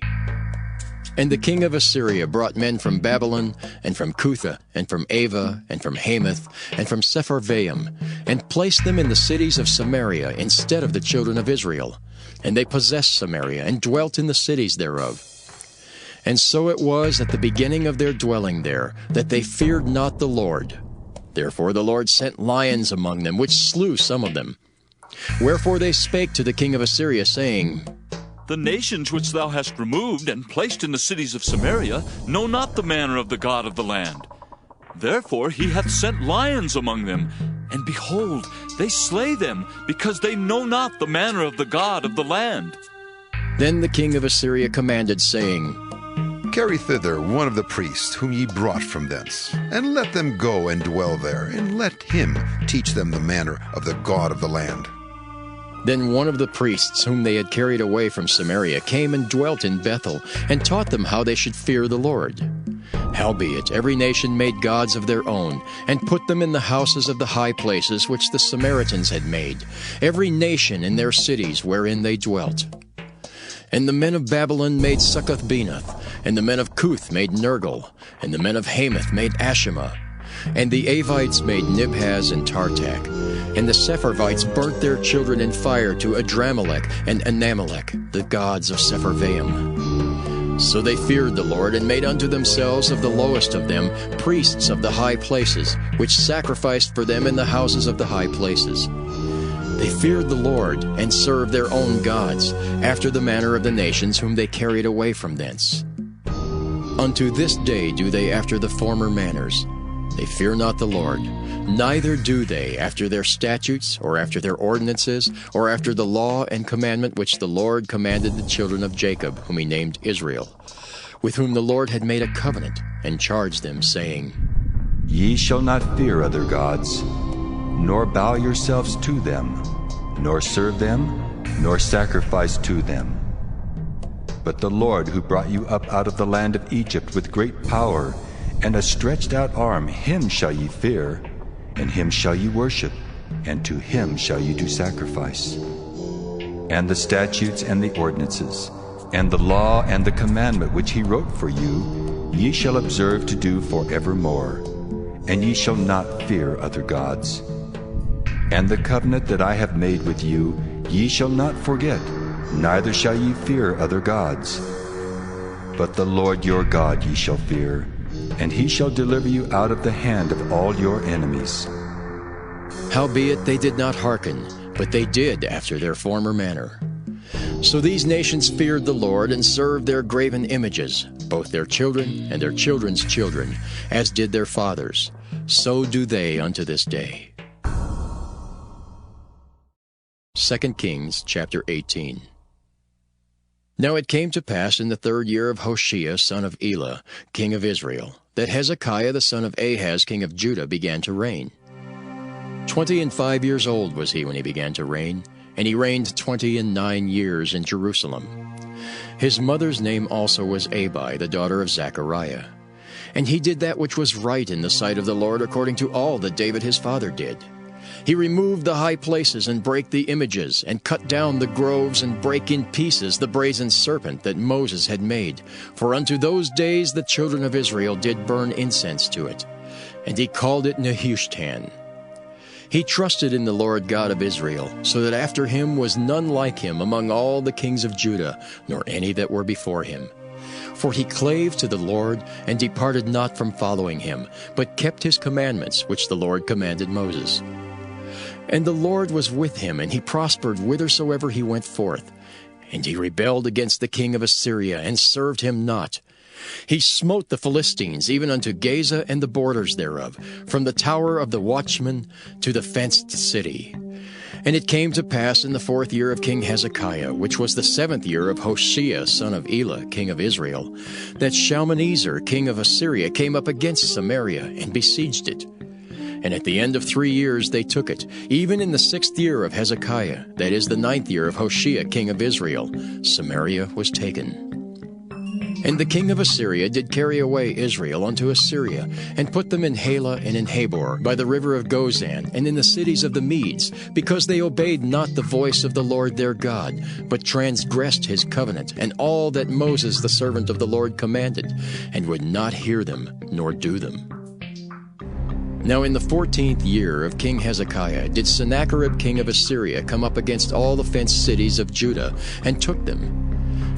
And the king of Assyria brought men from Babylon, and from Cutha, and from Ava, and from Hamath, and from Sepharvaim, and placed them in the cities of Samaria instead of the children of Israel. And they possessed Samaria, and dwelt in the cities thereof. And so it was at the beginning of their dwelling there, that they feared not the Lord. Therefore the Lord sent lions among them, which slew some of them. Wherefore they spake to the king of Assyria, saying, The nations which thou hast removed and placed in the cities of Samaria know not the manner of the God of the land. Therefore he hath sent lions among them, and behold, they slay them, because they know not the manner of the God of the land. Then the king of Assyria commanded, saying, Carry thither one of the priests whom ye brought from thence, and let them go and dwell there, and let him teach them the manner of the God of the land. Then one of the priests whom they had carried away from Samaria came and dwelt in Bethel, and taught them how they should fear the Lord. Howbeit every nation made gods of their own, and put them in the houses of the high places which the Samaritans had made, every nation in their cities wherein they dwelt. And the men of Babylon made Succoth-Benoth, and the men of Cuth made Nergal, and the men of Hamath made Ashima, and the Avites made Nibhaz and Tartak, and the Sepharvites burnt their children in fire to Adramelech and Anamelech, the gods of Sepharvaim. So they feared the Lord, and made unto themselves of the lowest of them priests of the high places, which sacrificed for them in the houses of the high places. They feared the Lord, and served their own gods, after the manner of the nations whom they carried away from thence. Unto this day do they after the former manners. They fear not the Lord, neither do they after their statutes, or after their ordinances, or after the law and commandment which the Lord commanded the children of Jacob, whom he named Israel, with whom the Lord had made a covenant, and charged them, saying, Ye shall not fear other gods, nor bow yourselves to them, nor serve them, nor sacrifice to them. But the Lord, who brought you up out of the land of Egypt with great power and a stretched out arm, him shall ye fear, and him shall ye worship, and to him shall ye do sacrifice. And the statutes and the ordinances, and the law and the commandment which he wrote for you, ye shall observe to do forevermore, and ye shall not fear other gods. And the covenant that I have made with you, ye shall not forget, neither shall ye fear other gods. But the Lord your God ye shall fear, and he shall deliver you out of the hand of all your enemies. Howbeit they did not hearken, but they did after their former manner. So these nations feared the Lord, and served their graven images, both their children and their children's children, as did their fathers. So do they unto this day. 2 Kings chapter 18. Now it came to pass in the 3rd year of Hoshea son of Elah, king of Israel, that Hezekiah the son of Ahaz king of Judah began to reign. 25 years old was he when he began to reign, and he reigned 29 years in Jerusalem. His mother's name also was Abi, the daughter of Zechariah. And he did that which was right in the sight of the Lord, according to all that David his father did. He removed the high places, and brake the images, and cut down the groves, and brake in pieces the brazen serpent that Moses had made. For unto those days the children of Israel did burn incense to it. And he called it Nehushtan. He trusted in the Lord God of Israel, so that after him was none like him among all the kings of Judah, nor any that were before him. For he clave to the Lord, and departed not from following him, but kept his commandments, which the Lord commanded Moses. And the Lord was with him, and he prospered whithersoever he went forth. And he rebelled against the king of Assyria, and served him not. He smote the Philistines, even unto Gaza and the borders thereof, from the tower of the watchman to the fenced city. And it came to pass in the 4th year of King Hezekiah, which was the 7th year of Hoshea son of Elah, king of Israel, that Shalmaneser king of Assyria came up against Samaria, and besieged it. And at the end of 3 years they took it, even in the 6th year of Hezekiah, that is the 9th year of Hoshea king of Israel, Samaria was taken. And the king of Assyria did carry away Israel unto Assyria, and put them in Halah and in Habor, by the river of Gozan, and in the cities of the Medes, because they obeyed not the voice of the Lord their God, but transgressed his covenant, and all that Moses the servant of the Lord commanded, and would not hear them, nor do them. Now in the 14th year of King Hezekiah did Sennacherib king of Assyria come up against all the fenced cities of Judah, and took them.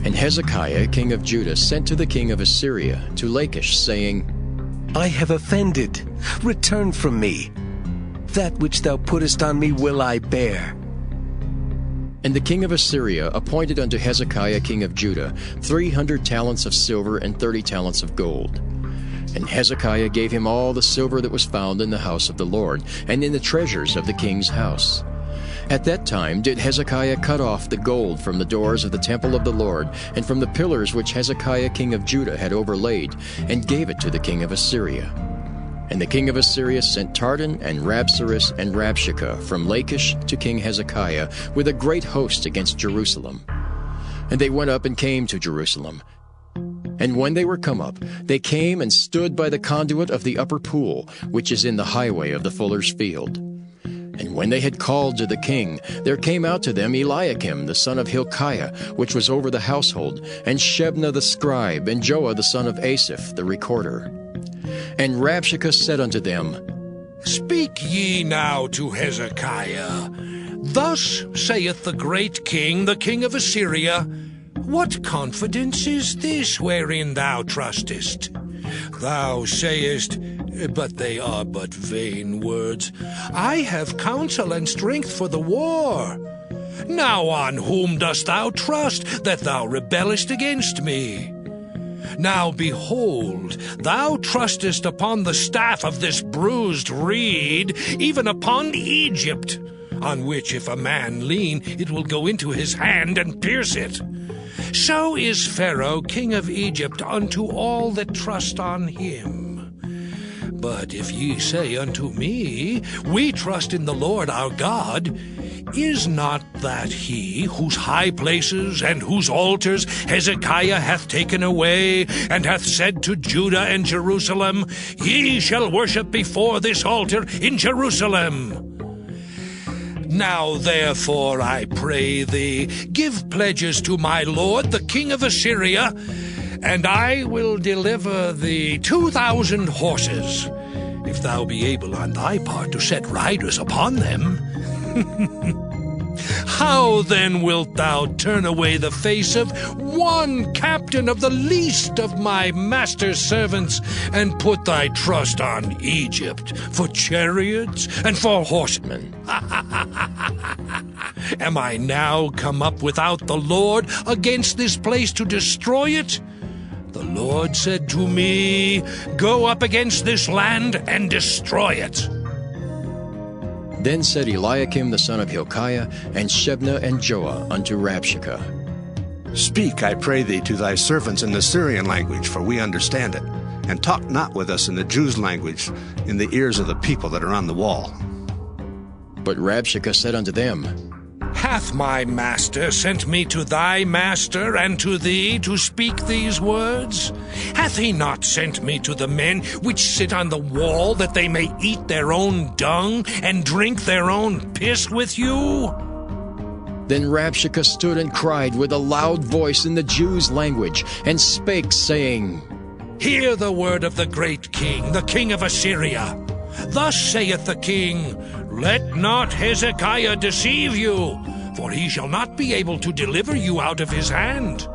And Hezekiah king of Judah sent to the king of Assyria, to Lachish, saying, I have offended. Return from me. That which thou puttest on me will I bear. And the king of Assyria appointed unto Hezekiah king of Judah 300 talents of silver and 30 talents of gold. And Hezekiah gave him all the silver that was found in the house of the Lord, and in the treasures of the king's house. At that time did Hezekiah cut off the gold from the doors of the temple of the Lord, and from the pillars which Hezekiah king of Judah had overlaid, and gave it to the king of Assyria. And the king of Assyria sent Tartan and Rabsaris and Rabshakeh from Lachish to King Hezekiah with a great host against Jerusalem. And they went up and came to Jerusalem. And when they were come up, they came and stood by the conduit of the upper pool, which is in the highway of the fuller's field. And when they had called to the king, there came out to them Eliakim the son of Hilkiah, which was over the household, and Shebna the scribe, and Joah the son of Asaph the recorder. And Rabshakeh said unto them, Speak ye now to Hezekiah. Thus saith the great king, the king of Assyria, What confidence is this wherein thou trustest? Thou sayest, but they are but vain words, I have counsel and strength for the war. Now on whom dost thou trust, that thou rebellest against me? Now behold, thou trustest upon the staff of this bruised reed, even upon Egypt, on which if a man lean, it will go into his hand and pierce it. So is Pharaoh king of Egypt unto all that trust on him. But if ye say unto me, We trust in the Lord our God, is not that he whose high places and whose altars Hezekiah hath taken away, and hath said to Judah and Jerusalem, Ye shall worship before this altar in Jerusalem? Now therefore, I pray thee, give pledges to my lord the king of Assyria, and I will deliver thee 2,000 horses, if thou be able on thy part to set riders upon them. How then wilt thou turn away the face of one captain of the least of my master's servants, and put thy trust on Egypt for chariots and for horsemen? Am I now come up without the Lord against this place to destroy it? The Lord said to me, Go up against this land and destroy it. Then said Eliakim the son of Hilkiah, and Shebna and Joah unto Rabshakeh, Speak, I pray thee, to thy servants in the Syrian language, for we understand it, and talk not with us in the Jews' language, in the ears of the people that are on the wall. But Rabshakeh said unto them, Hath my master sent me to thy master and to thee to speak these words? Hath he not sent me to the men which sit on the wall, that they may eat their own dung and drink their own piss with you? Then Rabshakeh stood and cried with a loud voice in the Jews' language, and spake, saying, Hear the word of the great king, the king of Assyria. Thus saith the king, Let not Hezekiah deceive you, for he shall not be able to deliver you out of his hand.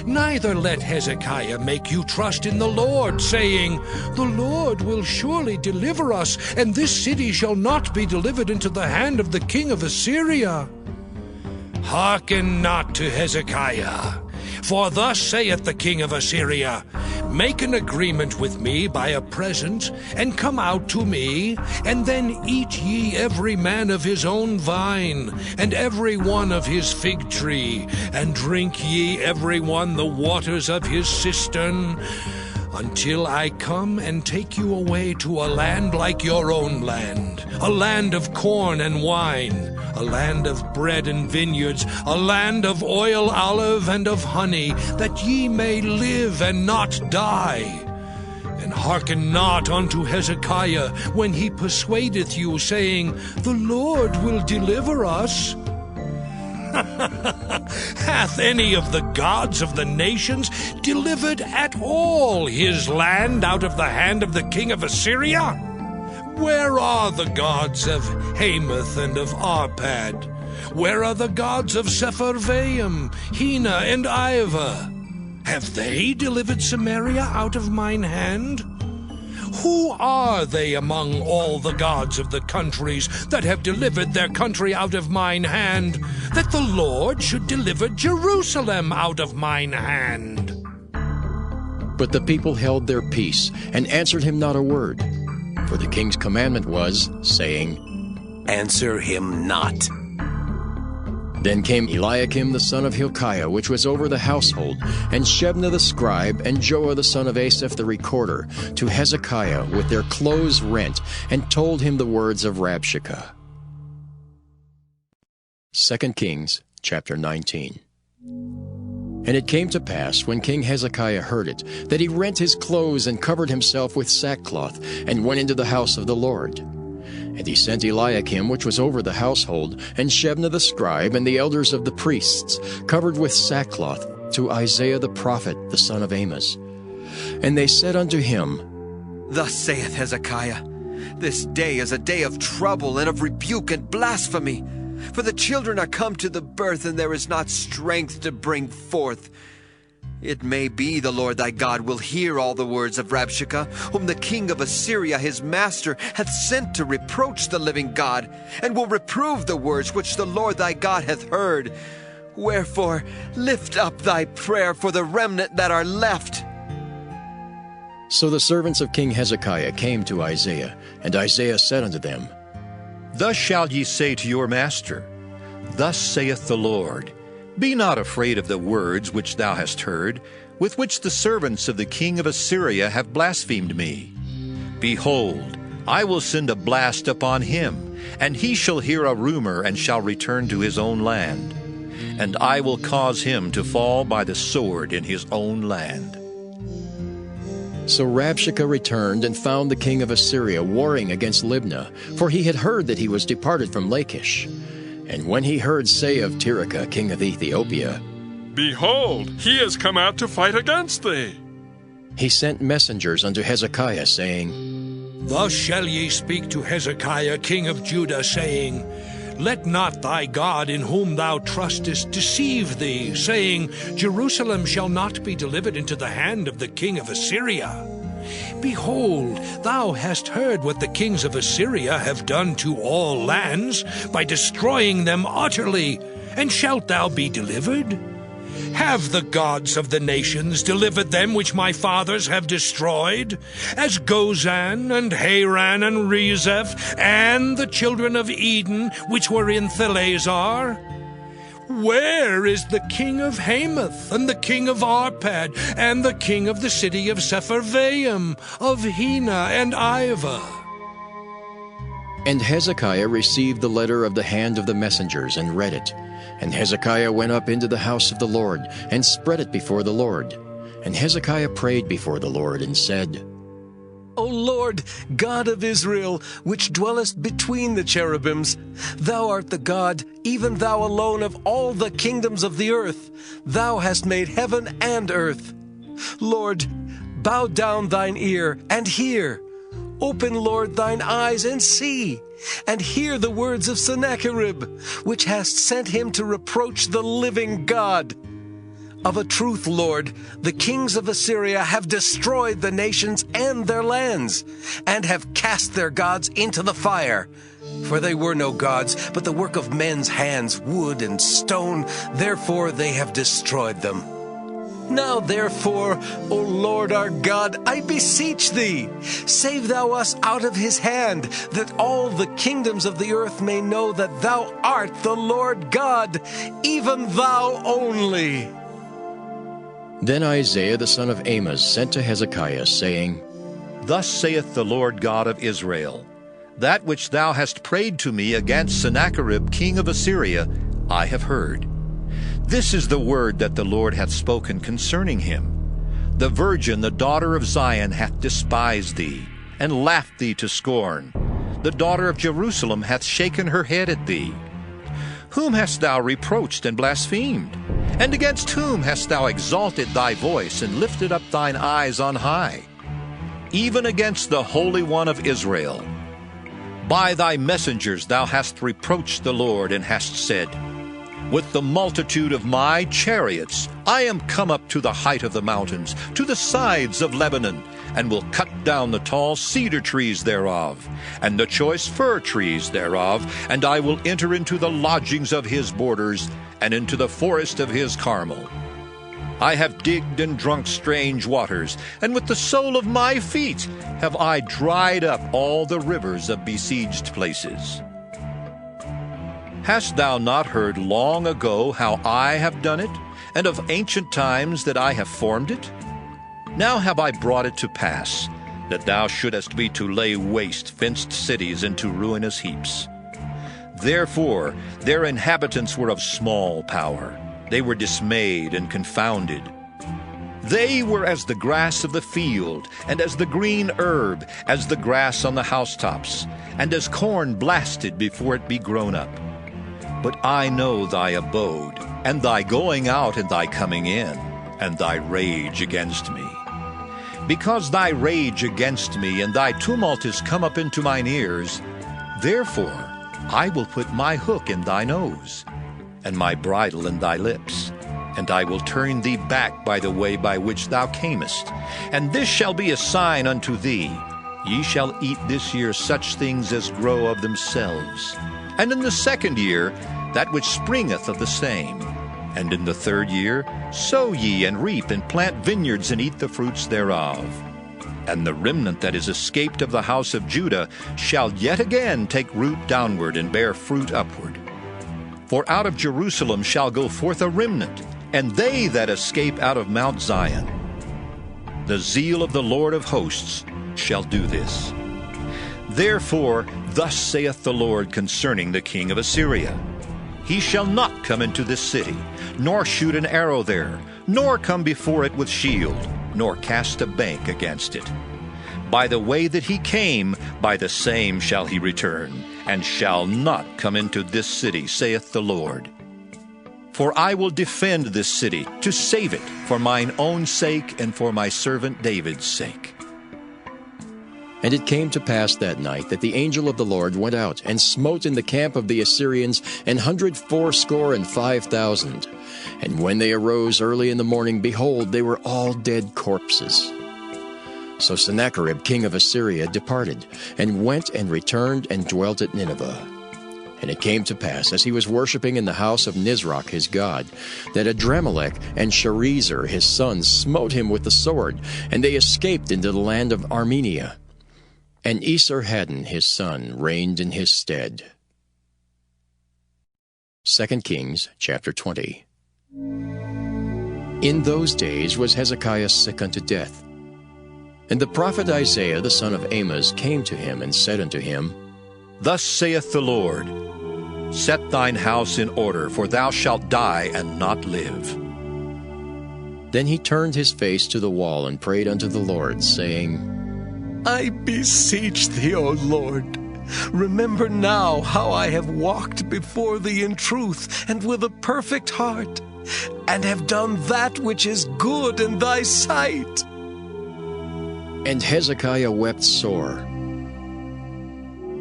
Neither let Hezekiah make you trust in the Lord, saying, The Lord will surely deliver us, and this city shall not be delivered into the hand of the king of Assyria. Hearken not to Hezekiah, for thus saith the king of Assyria, Make an agreement with me by a present, and come out to me, and then eat ye every man of his own vine, and every one of his fig tree, and drink ye every one the waters of his cistern, until I come and take you away to a land like your own land, a land of corn and wine, a land of bread and vineyards, a land of oil, olive, and of honey, that ye may live and not die. And hearken not unto Hezekiah when he persuadeth you, saying, The Lord will deliver us. Hath any of the gods of the nations delivered at all his land out of the hand of the king of Assyria? Where are the gods of Hamath and of Arpad? Where are the gods of Sepharvaim, Hena, and Ivah? Have they delivered Samaria out of mine hand? Who are they among all the gods of the countries that have delivered their country out of mine hand, that the Lord should deliver Jerusalem out of mine hand? But the people held their peace, and answered him not a word. For the king's commandment was, saying, Answer him not. Then came Eliakim the son of Hilkiah, which was over the household, and Shebna the scribe, and Joah the son of Asaph the recorder, to Hezekiah with their clothes rent, and told him the words of Rabshakeh. 2 Kings chapter 19. And it came to pass, when King Hezekiah heard it, that he rent his clothes and covered himself with sackcloth, and went into the house of the Lord. And he sent Eliakim, which was over the household, and Shebna the scribe, and the elders of the priests, covered with sackcloth, to Isaiah the prophet, the son of Amoz. And they said unto him, Thus saith Hezekiah, This day is a day of trouble and of rebuke and blasphemy. For the children are come to the birth, and there is not strength to bring forth. It may be the Lord thy God will hear all the words of Rabshakeh, whom the king of Assyria his master hath sent to reproach the living God, and will reprove the words which the Lord thy God hath heard. Wherefore lift up thy prayer for the remnant that are left. So the servants of King Hezekiah came to Isaiah, and Isaiah said unto them, Thus shall ye say to your master, Thus saith the Lord, Be not afraid of the words which thou hast heard, with which the servants of the king of Assyria have blasphemed me. Behold, I will send a blast upon him, and he shall hear a rumor, and shall return to his own land. And I will cause him to fall by the sword in his own land. So Rabshakeh returned and found the king of Assyria warring against Libnah, for he had heard that he was departed from Lachish. And when he heard say of Tirhakah, king of Ethiopia, Behold, he is come out to fight against thee, he sent messengers unto Hezekiah, saying, Thus shall ye speak to Hezekiah, king of Judah, saying, Let not thy God in whom thou trustest deceive thee, saying, Jerusalem shall not be delivered into the hand of the king of Assyria. Behold, thou hast heard what the kings of Assyria have done to all lands, by destroying them utterly, and shalt thou be delivered? Have the gods of the nations delivered them which my fathers have destroyed, as Gozan, and Haran, and Rezeph, and the children of Eden, which were in Thalazar? Where is the king of Hamath, and the king of Arpad, and the king of the city of Sepharvaim, of Hena and Ivah? And Hezekiah received the letter of the hand of the messengers, and read it. And Hezekiah went up into the house of the Lord, and spread it before the Lord. And Hezekiah prayed before the Lord, and said, O Lord, God of Israel, which dwellest between the cherubims, thou art the God, even thou alone of all the kingdoms of the earth. Thou hast made heaven and earth. Lord, bow down thine ear, and hear. Open, Lord, thine eyes and see, and hear the words of Sennacherib, which hast sent him to reproach the living God. Of a truth, Lord, the kings of Assyria have destroyed the nations and their lands, and have cast their gods into the fire. For they were no gods, but the work of men's hands, wood and stone. Therefore they have destroyed them. Now therefore, O Lord our God, I beseech thee, save thou us out of his hand, that all the kingdoms of the earth may know that thou art the Lord God, even thou only. Then Isaiah the son of Amoz sent to Hezekiah, saying, Thus saith the Lord God of Israel, That which thou hast prayed to me against Sennacherib king of Assyria, I have heard. This is the word that the Lord hath spoken concerning him. The virgin, the daughter of Zion, hath despised thee, and laughed thee to scorn. The daughter of Jerusalem hath shaken her head at thee. Whom hast thou reproached and blasphemed? And against whom hast thou exalted thy voice, and lifted up thine eyes on high? Even against the Holy One of Israel. By thy messengers thou hast reproached the Lord, and hast said, With the multitude of my chariots I am come up to the height of the mountains, to the sides of Lebanon, and will cut down the tall cedar trees thereof, and the choice fir trees thereof, and I will enter into the lodgings of his borders, and into the forest of his Carmel. I have digged and drunk strange waters, and with the sole of my feet have I dried up all the rivers of besieged places. Hast thou not heard long ago how I have done it, and of ancient times that I have formed it? Now have I brought it to pass, that thou shouldest be to lay waste fenced cities into ruinous heaps. Therefore their inhabitants were of small power. They were dismayed and confounded. They were as the grass of the field, and as the green herb, as the grass on the housetops, and as corn blasted before it be grown up. But I know thy abode, and thy going out and thy coming in, and thy rage against me. Because thy rage against me and thy tumult is come up into mine ears, therefore I will put my hook in thy nose, and my bridle in thy lips, and I will turn thee back by the way by which thou camest. And this shall be a sign unto thee, ye shall eat this year such things as grow of themselves, and in the second year that which springeth of the same. And in the third year sow ye and reap and plant vineyards and eat the fruits thereof. And the remnant that is escaped of the house of Judah shall yet again take root downward and bear fruit upward. For out of Jerusalem shall go forth a remnant, and they that escape out of Mount Zion. The zeal of the Lord of hosts shall do this. Therefore thus saith the Lord concerning the king of Assyria, He shall not come into this city, nor shoot an arrow there, nor come before it with shield, nor cast a bank against it. By the way that he came, by the same shall he return, and shall not come into this city, saith the Lord. For I will defend this city, to save it, for mine own sake and for my servant David's sake. And it came to pass that night that the angel of the Lord went out and smote in the camp of the Assyrians 185,000. And when they arose early in the morning, behold, they were all dead corpses. So Sennacherib king of Assyria departed, and went and returned and dwelt at Nineveh. And it came to pass, as he was worshipping in the house of Nisroch his god, that Adramelech and Sharezer his sons smote him with the sword, and they escaped into the land of Armenia. And Esarhaddon his son reigned in his stead. 2 Kings chapter 20. In those days was Hezekiah sick unto death. And the prophet Isaiah the son of Amoz came to him and said unto him, Thus saith the Lord, Set thine house in order, for thou shalt die and not live. Then he turned his face to the wall and prayed unto the Lord, saying, I beseech thee, O Lord, remember now how I have walked before thee in truth and with a perfect heart, and have done that which is good in thy sight. And Hezekiah wept sore,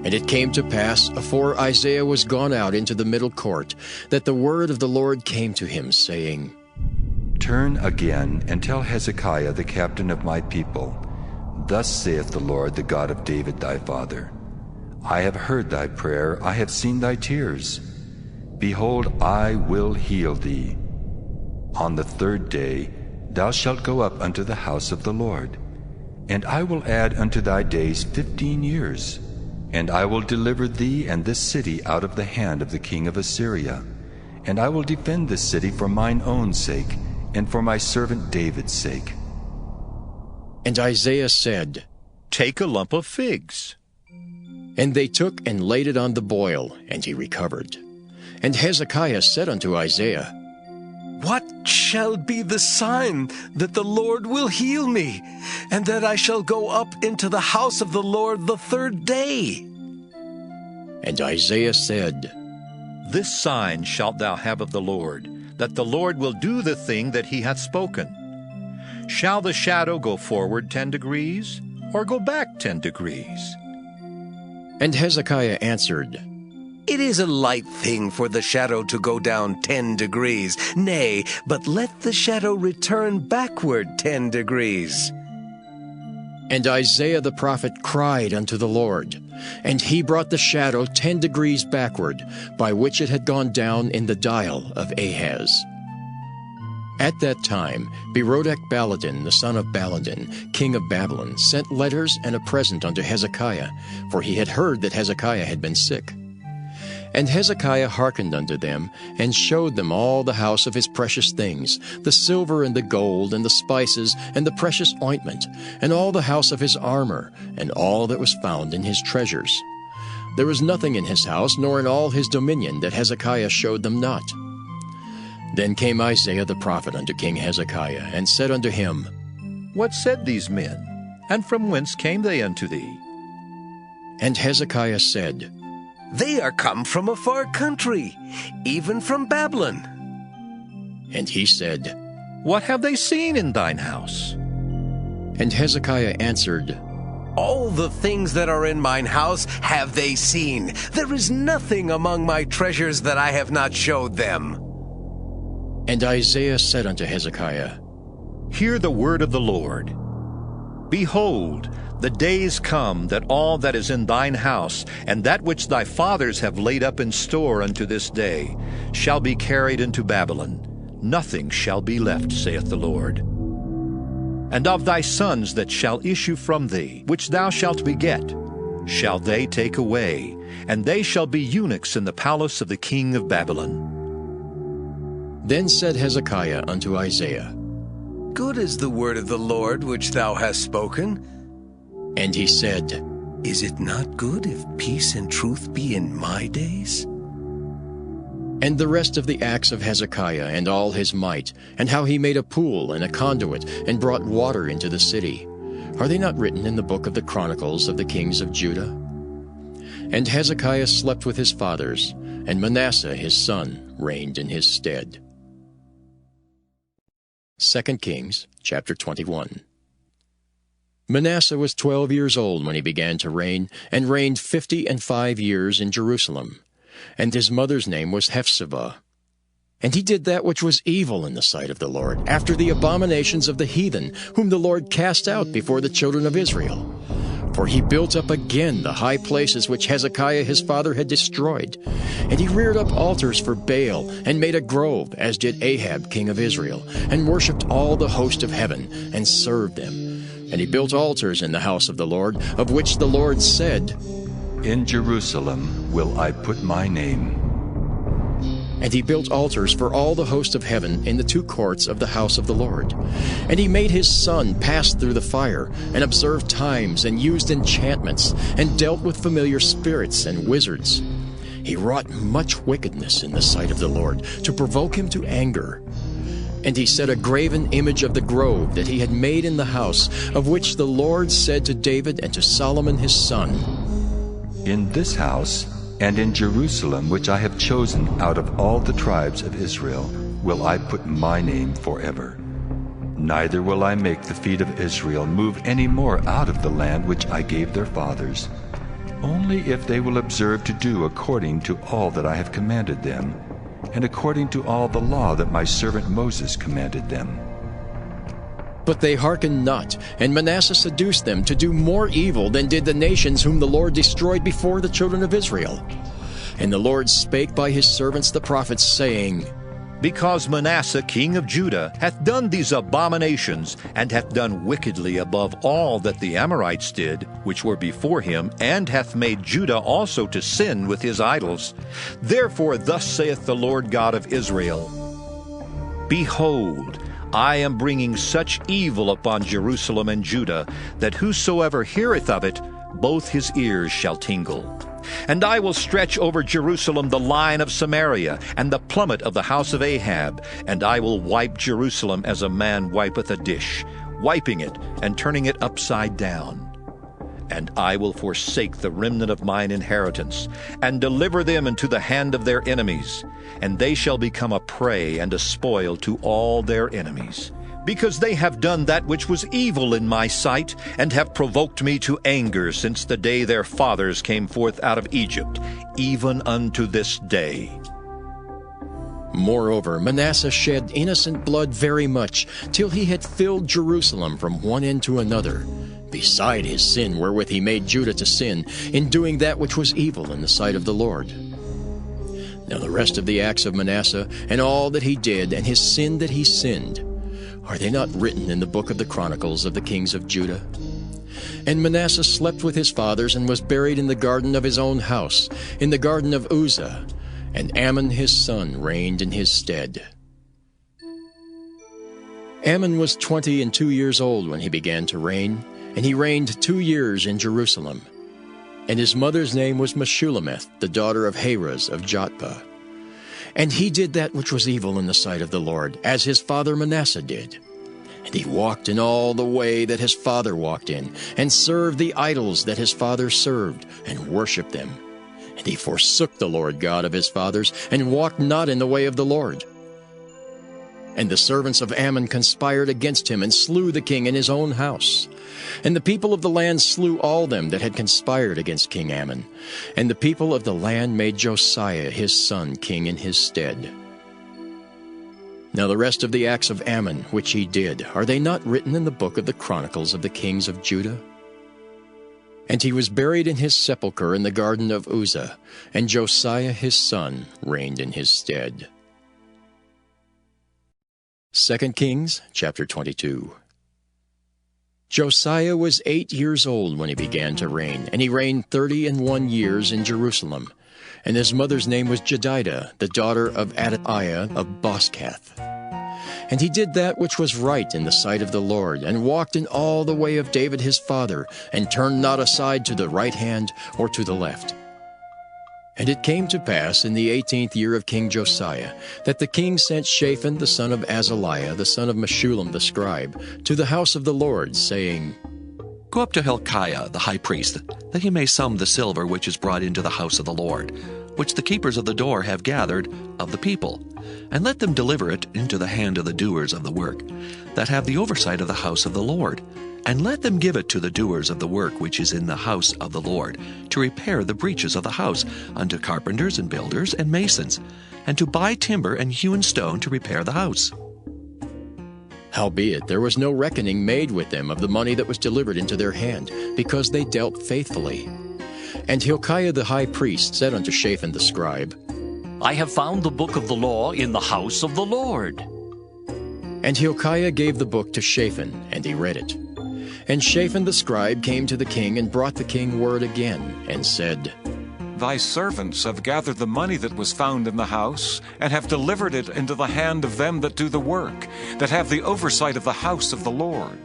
And it came to pass, afore Isaiah was gone out into the middle court, that the word of the Lord came to him, saying, Turn again and tell Hezekiah the captain of my people, Thus saith the Lord, the God of David thy father, I have heard thy prayer, I have seen thy tears. Behold, I will heal thee. On the third day thou shalt go up unto the house of the Lord, and I will add unto thy days 15 years. And I will deliver thee and this city out of the hand of the king of Assyria. And I will defend this city for mine own sake, and for my servant David's sake. And Isaiah said, Take a lump of figs. And they took and laid it on the boil, and he recovered. And Hezekiah said unto Isaiah, What shall be the sign that the Lord will heal me, and that I shall go up into the house of the Lord the third day? And Isaiah said, This sign shalt thou have of the Lord, that the Lord will do the thing that he hath spoken. Shall the shadow go forward 10 degrees, or go back 10 degrees? And Hezekiah answered, It is a light thing for the shadow to go down 10 degrees. Nay, but let the shadow return backward 10 degrees. And Isaiah the prophet cried unto the Lord, and he brought the shadow 10 degrees backward, by which it had gone down in the dial of Ahaz. At that time Berodach-Baladan, the son of Baladan, king of Babylon, sent letters and a present unto Hezekiah, for he had heard that Hezekiah had been sick. And Hezekiah hearkened unto them, and showed them all the house of his precious things, the silver and the gold, and the spices, and the precious ointment, and all the house of his armor, and all that was found in his treasures. There was nothing in his house, nor in all his dominion, that Hezekiah showed them not. Then came Isaiah the prophet unto King Hezekiah, and said unto him, What said these men, and from whence came they unto thee? And Hezekiah said, They are come from a far country, even from Babylon. And he said, What have they seen in thine house? And Hezekiah answered, All the things that are in mine house have they seen. There is nothing among my treasures that I have not showed them. And Isaiah said unto Hezekiah, Hear the word of the Lord. Behold, the days come that all that is in thine house, and that which thy fathers have laid up in store unto this day, shall be carried into Babylon. Nothing shall be left, saith the Lord. And of thy sons that shall issue from thee, which thou shalt beget, shall they take away, and they shall be eunuchs in the palace of the king of Babylon. Then said Hezekiah unto Isaiah, Good is the word of the Lord which thou hast spoken. And he said, Is it not good if peace and truth be in my days? And the rest of the acts of Hezekiah, and all his might, and how he made a pool and a conduit, and brought water into the city, are they not written in the book of the Chronicles of the kings of Judah? And Hezekiah slept with his fathers, and Manasseh his son reigned in his stead. 2 Kings chapter 21. Manasseh was 12 years old when he began to reign, and reigned 55 years in Jerusalem. And his mother's name was Hephzibah. And he did that which was evil in the sight of the Lord, after the abominations of the heathen, whom the Lord cast out before the children of Israel. For he built up again the high places which Hezekiah his father had destroyed. And he reared up altars for Baal, and made a grove, as did Ahab king of Israel, and worshipped all the host of heaven, and served them. And he built altars in the house of the Lord, of which the Lord said, In Jerusalem will I put my name. And he built altars for all the host of heaven in the two courts of the house of the Lord. And he made his son pass through the fire, and observed times, and used enchantments, and dealt with familiar spirits and wizards. He wrought much wickedness in the sight of the Lord, to provoke him to anger. And he set a graven image of the grove that he had made in the house, of which the Lord said to David and to Solomon his son, In this house, and in Jerusalem, which I have chosen out of all the tribes of Israel, will I put my name forever. Neither will I make the feet of Israel move any more out of the land which I gave their fathers, only if they will observe to do according to all that I have commanded them, and according to all the law that my servant Moses commanded them. But they hearkened not, and Manasseh seduced them to do more evil than did the nations whom the Lord destroyed before the children of Israel. And the Lord spake by his servants the prophets, saying, Because Manasseh king of Judah hath done these abominations, and hath done wickedly above all that the Amorites did, which were before him, and hath made Judah also to sin with his idols. Therefore thus saith the Lord God of Israel, Behold, I am bringing such evil upon Jerusalem and Judah, that whosoever heareth of it, both his ears shall tingle. And I will stretch over Jerusalem the line of Samaria, and the plummet of the house of Ahab, and I will wipe Jerusalem as a man wipeth a dish, wiping it and turning it upside down. And I will forsake the remnant of mine inheritance, and deliver them into the hand of their enemies, and they shall become a prey and a spoil to all their enemies. Because they have done that which was evil in my sight, and have provoked me to anger since the day their fathers came forth out of Egypt, even unto this day. Moreover, Manasseh shed innocent blood very much, till he had filled Jerusalem from one end to another, beside his sin wherewith he made Judah to sin, in doing that which was evil in the sight of the Lord. Now the rest of the acts of Manasseh, and all that he did, and his sin that he sinned, are they not written in the book of the Chronicles of the kings of Judah? And Manasseh slept with his fathers, and was buried in the garden of his own house, in the garden of Uzzah, and Amon his son reigned in his stead. Amon was 22 years old when he began to reign, and he reigned 2 years in Jerusalem. And his mother's name was Meshullemeth, the daughter of Haraz of Jotbah. And he did that which was evil in the sight of the Lord, as his father Manasseh did. And he walked in all the way that his father walked in, and served the idols that his father served, and worshipped them. And he forsook the Lord God of his fathers, and walked not in the way of the Lord. And the servants of Ammon conspired against him, and slew the king in his own house. And the people of the land slew all them that had conspired against King Ammon. And the people of the land made Josiah his son king in his stead. Now the rest of the acts of Ammon which he did, are they not written in the book of the Chronicles of the kings of Judah? And he was buried in his sepulchre in the garden of Uzzah, and Josiah his son reigned in his stead. 2 Kings chapter 22. Josiah was 8 years old when he began to reign, and he reigned 31 years in Jerusalem. And his mother's name was Jedidah, the daughter of Adaiah of Boskath. And he did that which was right in the sight of the Lord, and walked in all the way of David his father, and turned not aside to the right hand or to the left. And it came to pass in the 18th year of King Josiah, that the king sent Shaphan the son of Azaliah, the son of Meshullam the scribe, to the house of the Lord, saying, Go up to Hilkiah the high priest, that he may sum the silver which is brought into the house of the Lord, which the keepers of the door have gathered of the people, and let them deliver it into the hand of the doers of the work, that have the oversight of the house of the Lord. And let them give it to the doers of the work which is in the house of the Lord, to repair the breaches of the house, unto carpenters and builders and masons, and to buy timber and hewn stone to repair the house. Howbeit there was no reckoning made with them of the money that was delivered into their hand, because they dealt faithfully. And Hilkiah the high priest said unto Shaphan the scribe, I have found the book of the law in the house of the Lord. And Hilkiah gave the book to Shaphan, and he read it. And Shaphan the scribe came to the king, and brought the king word again, and said, Thy servants have gathered the money that was found in the house, and have delivered it into the hand of them that do the work, that have the oversight of the house of the Lord.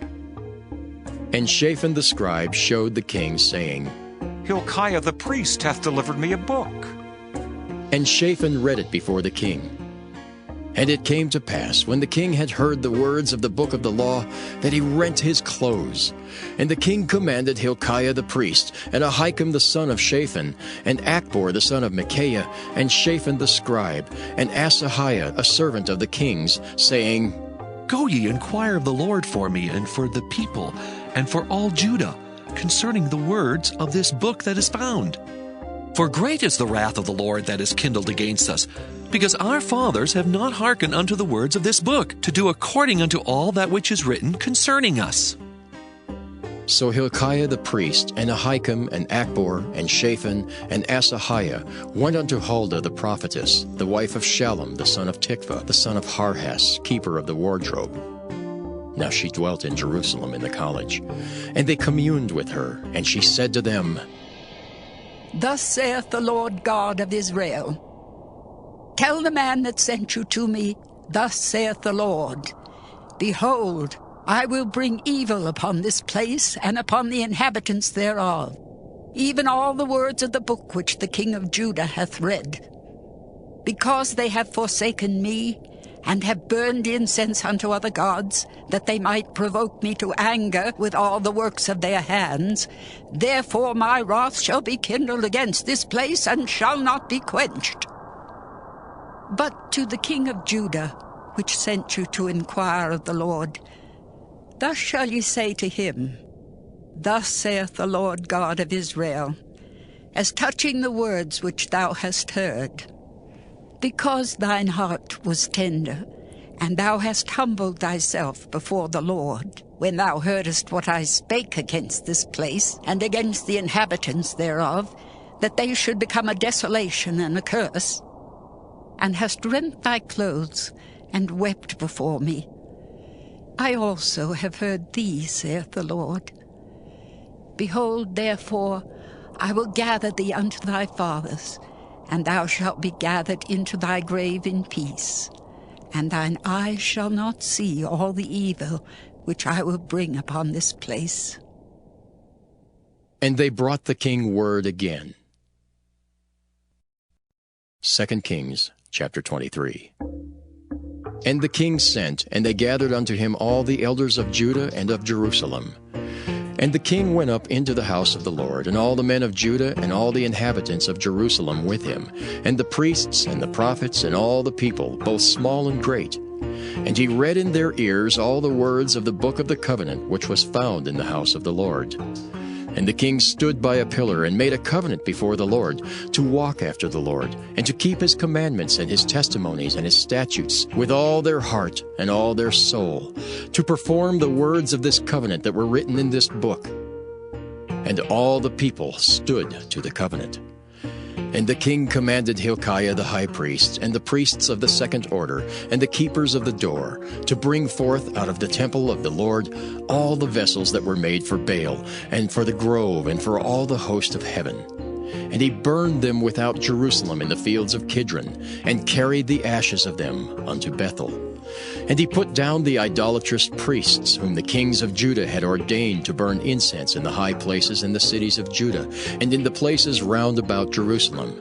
And Shaphan the scribe showed the king, saying, Hilkiah the priest hath delivered me a book. And Shaphan read it before the king. And it came to pass, when the king had heard the words of the book of the law, that he rent his clothes. And the king commanded Hilkiah the priest, and Ahikam the son of Shaphan, and Achbor the son of Micaiah, and Shaphan the scribe, and Asahiah a servant of the king's, saying, Go ye, inquire of the Lord for me, and for the people, and for all Judah, concerning the words of this book that is found. For great is the wrath of the Lord that is kindled against us, because our fathers have not hearkened unto the words of this book, to do according unto all that which is written concerning us. So Hilkiah the priest, and Ahikam, and Achbor, and Shaphan, and Asahiah went unto Huldah the prophetess, the wife of Shallum the son of Tikvah, the son of Harhas, keeper of the wardrobe. Now she dwelt in Jerusalem in the college. And they communed with her, and she said to them, Thus saith the Lord God of Israel, Tell the man that sent you to me, Thus saith the Lord, Behold, I will bring evil upon this place and upon the inhabitants thereof, even all the words of the book which the king of Judah hath read. Because they have forsaken me, and have burned incense unto other gods, that they might provoke me to anger with all the works of their hands, therefore my wrath shall be kindled against this place, and shall not be quenched. But to the king of Judah, which sent you to inquire of the Lord, thus shall ye say to him, Thus saith the Lord God of Israel, as touching the words which thou hast heard, because thine heart was tender, and thou hast humbled thyself before the Lord, when thou heardest what I spake against this place, and against the inhabitants thereof, that they should become a desolation and a curse, and hast rent thy clothes, and wept before me, I also have heard thee, saith the Lord. Behold, therefore, I will gather thee unto thy fathers, and thou shalt be gathered into thy grave in peace, and thine eyes shall not see all the evil which I will bring upon this place. And they brought the king word again. 2 Kings chapter 23. And the king sent, and they gathered unto him all the elders of Judah and of Jerusalem. And the king went up into the house of the Lord, and all the men of Judah and all the inhabitants of Jerusalem with him, and the priests and the prophets and all the people, both small and great. And he read in their ears all the words of the book of the covenant which was found in the house of the Lord. And the king stood by a pillar and made a covenant before the Lord, to walk after the Lord, and to keep his commandments and his testimonies and his statutes with all their heart and all their soul, to perform the words of this covenant that were written in this book. And all the people stood to the covenant. And the king commanded Hilkiah the high priest, and the priests of the second order, and the keepers of the door, to bring forth out of the temple of the Lord all the vessels that were made for Baal, and for the grove, and for all the host of heaven. And he burned them without Jerusalem in the fields of Kidron, and carried the ashes of them unto Bethel. And he put down the idolatrous priests, whom the kings of Judah had ordained to burn incense in the high places in the cities of Judah, and in the places round about Jerusalem.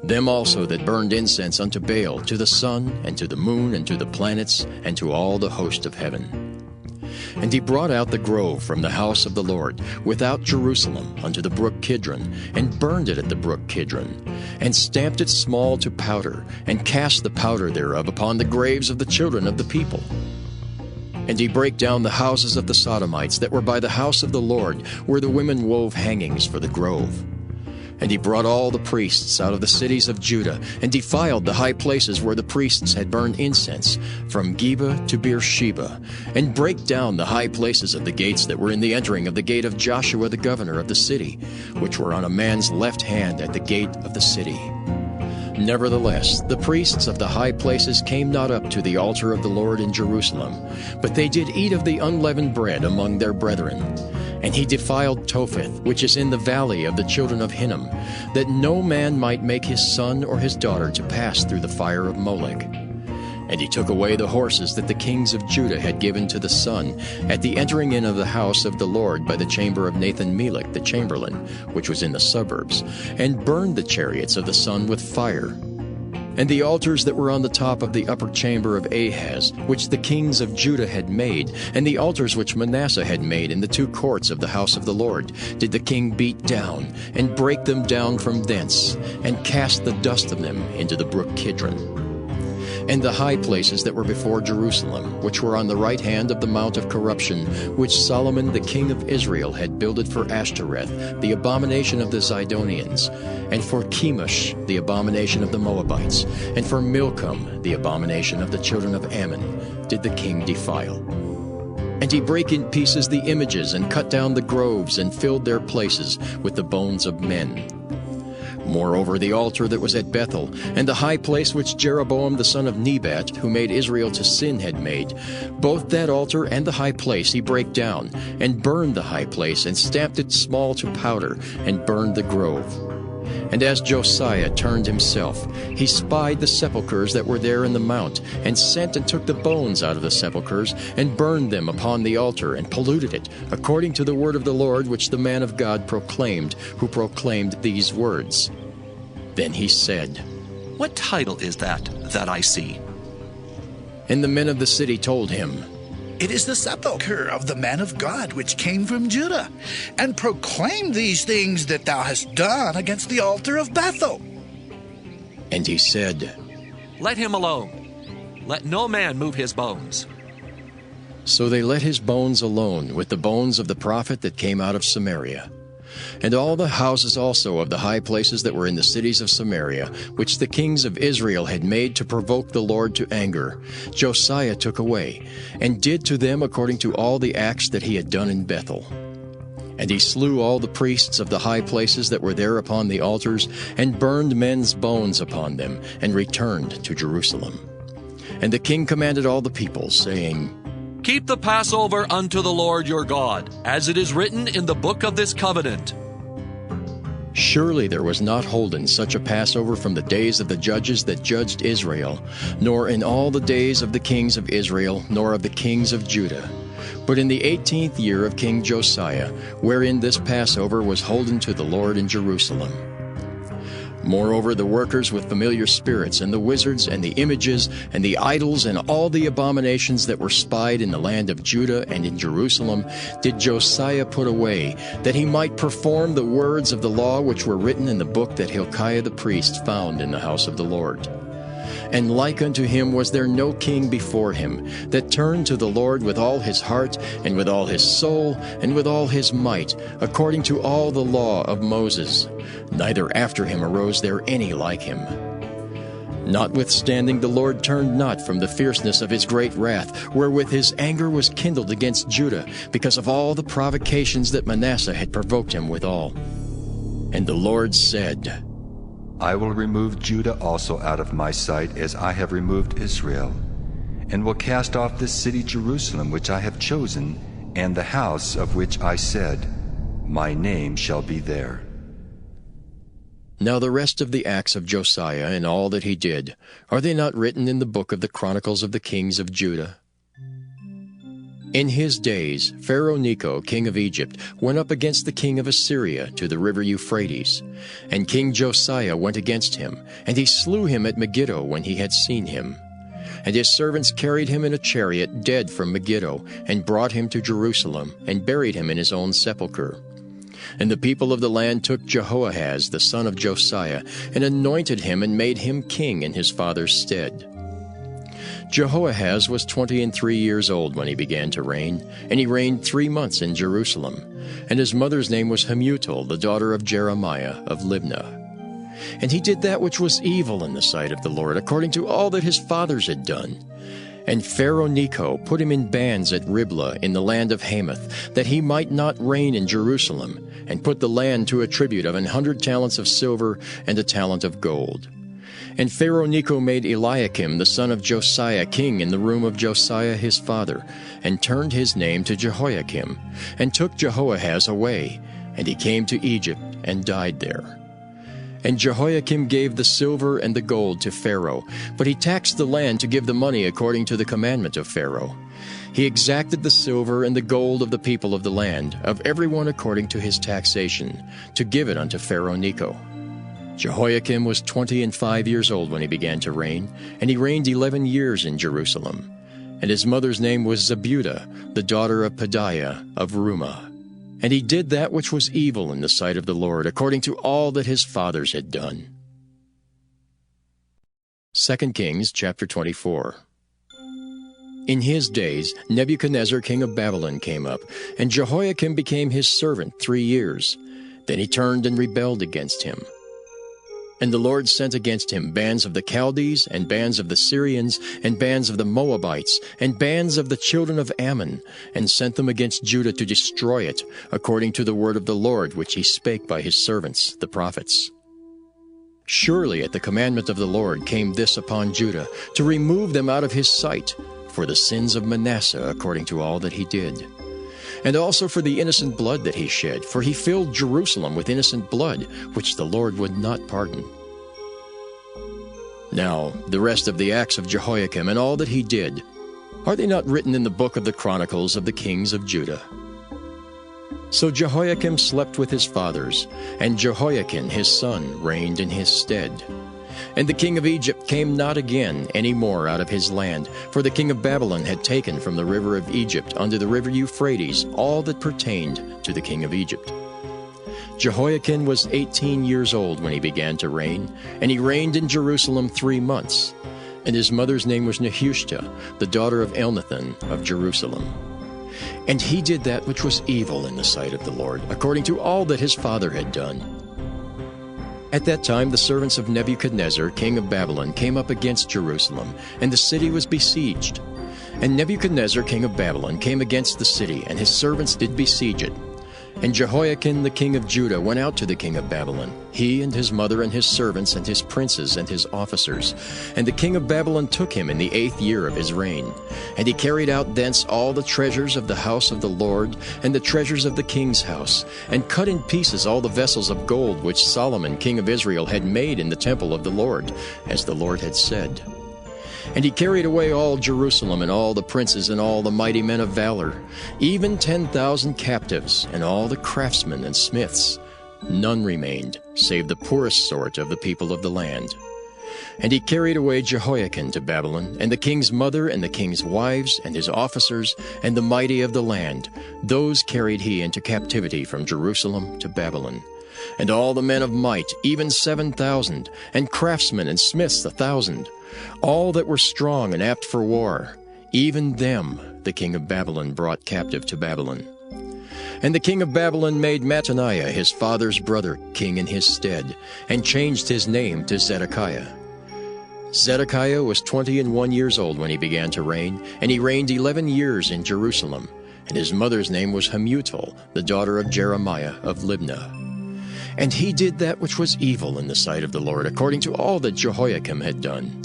Them also that burned incense unto Baal, to the sun, and to the moon, and to the planets, and to all the host of heaven. And he brought out the grove from the house of the Lord, without Jerusalem, unto the brook Kidron, and burned it at the brook Kidron, and stamped it small to powder, and cast the powder thereof upon the graves of the children of the people. And he brake down the houses of the Sodomites that were by the house of the Lord, where the women wove hangings for the grove. And he brought all the priests out of the cities of Judah, and defiled the high places where the priests had burned incense, from Geba to Beersheba, and brake down the high places of the gates that were in the entering of the gate of Joshua the governor of the city, which were on a man's left hand at the gate of the city. Nevertheless, the priests of the high places came not up to the altar of the Lord in Jerusalem, but they did eat of the unleavened bread among their brethren. And he defiled Topheth, which is in the valley of the children of Hinnom, that no man might make his son or his daughter to pass through the fire of Molech. And he took away the horses that the kings of Judah had given to the sun at the entering in of the house of the Lord by the chamber of Nathan-Melech the chamberlain, which was in the suburbs, and burned the chariots of the sun with fire. And the altars that were on the top of the upper chamber of Ahaz, which the kings of Judah had made, and the altars which Manasseh had made in the two courts of the house of the Lord, did the king beat down, and break them down from thence, and cast the dust of them into the brook Kidron. and the high places that were before Jerusalem, which were on the right hand of the Mount of Corruption, which Solomon the king of Israel had builded for Ashtoreth, the abomination of the Zidonians, and for Chemosh, the abomination of the Moabites, and for Milcom, the abomination of the children of Ammon, did the king defile. And he brake in pieces the images, and cut down the groves, and filled their places with the bones of men. Moreover, the altar that was at Bethel, and the high place which Jeroboam the son of Nebat, who made Israel to sin, had made, both that altar and the high place he brake down, and burned the high place, and stamped it small to powder, and burned the grove. And as Josiah turned himself, he spied the sepulchres that were there in the mount, and sent and took the bones out of the sepulchres, and burned them upon the altar, and polluted it, according to the word of the Lord which the man of God proclaimed, who proclaimed these words. Then he said, What title is that I see? And the men of the city told him, It is the sepulchre of the man of God which came from Judah, and proclaimed these things that thou hast done against the altar of Bethel. And he said, Let him alone. Let no man move his bones. So they let his bones alone, with the bones of the prophet that came out of Samaria. And all the houses also of the high places that were in the cities of Samaria, which the kings of Israel had made to provoke the Lord to anger, Josiah took away, and did to them according to all the acts that he had done in Bethel. And he slew all the priests of the high places that were there upon the altars, and burned men's bones upon them, and returned to Jerusalem. And the king commanded all the people, saying, Keep the Passover unto the Lord your God, as it is written in the book of this covenant. Surely there was not holden such a Passover from the days of the judges that judged Israel, nor in all the days of the kings of Israel, nor of the kings of Judah. But in the 18th year of King Josiah, wherein this Passover was holden to the Lord in Jerusalem. Moreover, the workers with familiar spirits, and the wizards, and the images, and the idols, and all the abominations that were spied in the land of Judah and in Jerusalem, did Josiah put away, that he might perform the words of the law which were written in the book that Hilkiah the priest found in the house of the Lord. And like unto him was there no king before him, that turned to the Lord with all his heart, and with all his soul, and with all his might, according to all the law of Moses. Neither after him arose there any like him. Notwithstanding, the Lord turned not from the fierceness of his great wrath, wherewith his anger was kindled against Judah, because of all the provocations that Manasseh had provoked him withal. And the Lord said, I will remove Judah also out of my sight, as I have removed Israel, and will cast off this city Jerusalem which I have chosen, and the house of which I said, My name shall be there. Now the rest of the acts of Josiah and all that he did, are they not written in the book of the Chronicles of the kings of Judah? In his days, Pharaoh Necho, king of Egypt, went up against the king of Assyria to the river Euphrates. And King Josiah went against him, and he slew him at Megiddo when he had seen him. And his servants carried him in a chariot dead from Megiddo, and brought him to Jerusalem, and buried him in his own sepulchre. And the people of the land took Jehoahaz, the son of Josiah, and anointed him, and made him king in his father's stead. Jehoahaz was 23 years old when he began to reign, and he reigned 3 months in Jerusalem. And his mother's name was Hamutal, the daughter of Jeremiah of Libnah. And he did that which was evil in the sight of the Lord, according to all that his fathers had done. And Pharaoh Necho put him in bands at Riblah in the land of Hamath, that he might not reign in Jerusalem, and put the land to a tribute of 100 talents of silver and a talent of gold. And Pharaoh Necho made Eliakim the son of Josiah king in the room of Josiah his father, and turned his name to Jehoiakim, and took Jehoahaz away, and he came to Egypt and died there. And Jehoiakim gave the silver and the gold to Pharaoh, but he taxed the land to give the money according to the commandment of Pharaoh. He exacted the silver and the gold of the people of the land, of every one according to his taxation, to give it unto Pharaoh Necho. Jehoiakim was 25 years old when he began to reign, and he reigned 11 years in Jerusalem. And his mother's name was Zebudah, the daughter of Pedaiah of Rumah. And he did that which was evil in the sight of the Lord, according to all that his fathers had done. 2 Kings chapter 24. In his days Nebuchadnezzar king of Babylon came up, and Jehoiakim became his servant 3 years. Then he turned and rebelled against him. And the Lord sent against him bands of the Chaldees, and bands of the Syrians, and bands of the Moabites, and bands of the children of Ammon, and sent them against Judah to destroy it, according to the word of the Lord which he spake by his servants, the prophets. Surely at the commandment of the Lord came this upon Judah, to remove them out of his sight, for the sins of Manasseh, according to all that he did. And also for the innocent blood that he shed, for he filled Jerusalem with innocent blood, which the Lord would not pardon. Now, the rest of the acts of Jehoiakim and all that he did, are they not written in the book of the Chronicles of the kings of Judah? So Jehoiakim slept with his fathers, and Jehoiakim his son reigned in his stead. And the king of Egypt came not again any more out of his land, for the king of Babylon had taken from the river of Egypt unto the river Euphrates all that pertained to the king of Egypt. Jehoiakim was 18 years old when he began to reign, and he reigned in Jerusalem 3 months. And his mother's name was Nehushta, the daughter of Elnathan of Jerusalem. And he did that which was evil in the sight of the Lord, according to all that his father had done. At that time the servants of Nebuchadnezzar, king of Babylon, came up against Jerusalem, and the city was besieged. And Nebuchadnezzar, king of Babylon, came against the city, and his servants did besiege it. And Jehoiakim the king of Judah went out to the king of Babylon, he and his mother and his servants and his princes and his officers. And the king of Babylon took him in the 8th year of his reign. And he carried out thence all the treasures of the house of the Lord, and the treasures of the king's house, and cut in pieces all the vessels of gold which Solomon king of Israel had made in the temple of the Lord, as the Lord had said. And he carried away all Jerusalem, and all the princes, and all the mighty men of valor, even 10,000 captives, and all the craftsmen and smiths. None remained, save the poorest sort of the people of the land. And he carried away Jehoiakim to Babylon, and the king's mother, and the king's wives, and his officers, and the mighty of the land. Those carried he into captivity from Jerusalem to Babylon. And all the men of might, even 7,000, and craftsmen and smiths 1,000. All that were strong and apt for war, even them the king of Babylon brought captive to Babylon. And the king of Babylon made Mattaniah his father's brother king in his stead, and changed his name to Zedekiah. Zedekiah was 21 years old when he began to reign, and he reigned 11 years in Jerusalem. And his mother's name was Hamutal, the daughter of Jeremiah of Libnah. And he did that which was evil in the sight of the Lord, according to all that Jehoiakim had done.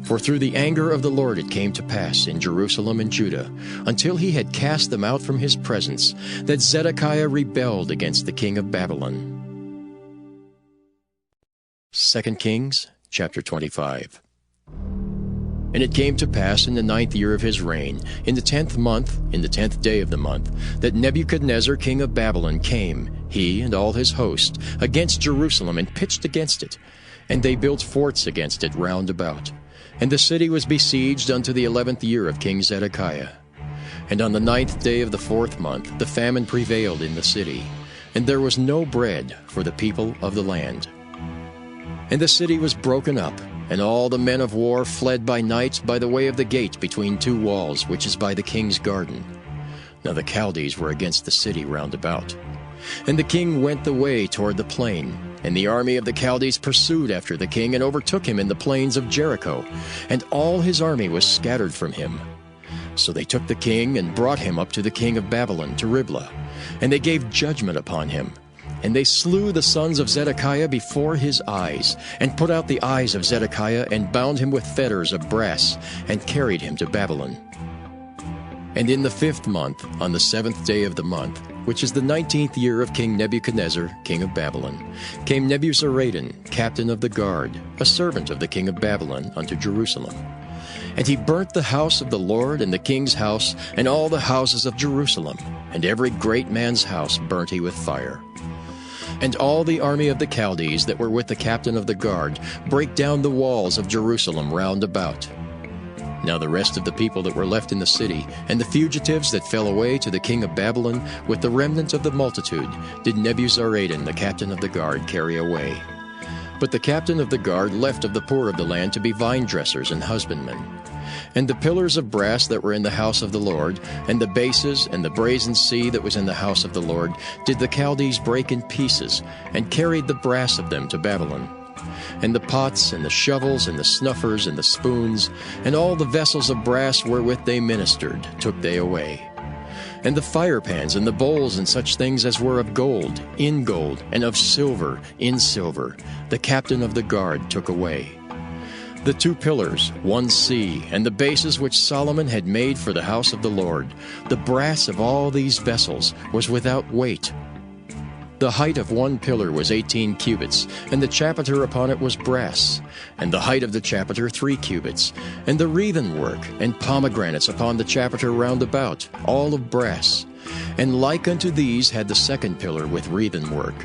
For through the anger of the Lord it came to pass in Jerusalem and Judah, until he had cast them out from his presence, that Zedekiah rebelled against the king of Babylon. 2 Kings chapter 25. And it came to pass in the 9th year of his reign, in the 10th month, in the 10th day of the month, that Nebuchadnezzar king of Babylon came, he and all his host, against Jerusalem, and pitched against it. And they built forts against it round about. And the city was besieged unto the 11th year of King Zedekiah. And on the 9th day of the 4th month the famine prevailed in the city, and there was no bread for the people of the land. And the city was broken up, and all the men of war fled by night by the way of the gate between 2 walls, which is by the king's garden. Now the Chaldees were against the city round about. And the king went the way toward the plain, and the army of the Chaldees pursued after the king, and overtook him in the plains of Jericho, and all his army was scattered from him. So they took the king, and brought him up to the king of Babylon, to Riblah, and they gave judgment upon him. And they slew the sons of Zedekiah before his eyes, and put out the eyes of Zedekiah, and bound him with fetters of brass, and carried him to Babylon. And in the 5th month, on the 7th day of the month, which is the 19th year of King Nebuchadnezzar, king of Babylon, came Nebuzaradan, captain of the guard, a servant of the king of Babylon, unto Jerusalem. And he burnt the house of the Lord, and the king's house, and all the houses of Jerusalem, and every great man's house burnt he with fire. And all the army of the Chaldees that were with the captain of the guard brake down the walls of Jerusalem round about. Now the rest of the people that were left in the city, and the fugitives that fell away to the king of Babylon, with the remnant of the multitude, did Nebuzaradan the captain of the guard carry away. But the captain of the guard left of the poor of the land to be vine dressers and husbandmen. And the pillars of brass that were in the house of the Lord, and the bases and the brazen sea that was in the house of the Lord, did the Chaldees break in pieces, and carried the brass of them to Babylon. And the pots, and the shovels, and the snuffers, and the spoons, and all the vessels of brass wherewith they ministered, took they away. And the firepans, and the bowls, and such things as were of gold, in gold, and of silver, in silver, the captain of the guard took away. The 2 pillars, 1 sea, and the bases which Solomon had made for the house of the Lord, the brass of all these vessels was without weight. The height of 1 pillar was 18 cubits, and the chapiter upon it was brass, and the height of the chapiter 3 cubits, and the wreathen work and pomegranates upon the chapiter round about, all of brass. And like unto these had the 2nd pillar with wreathen work.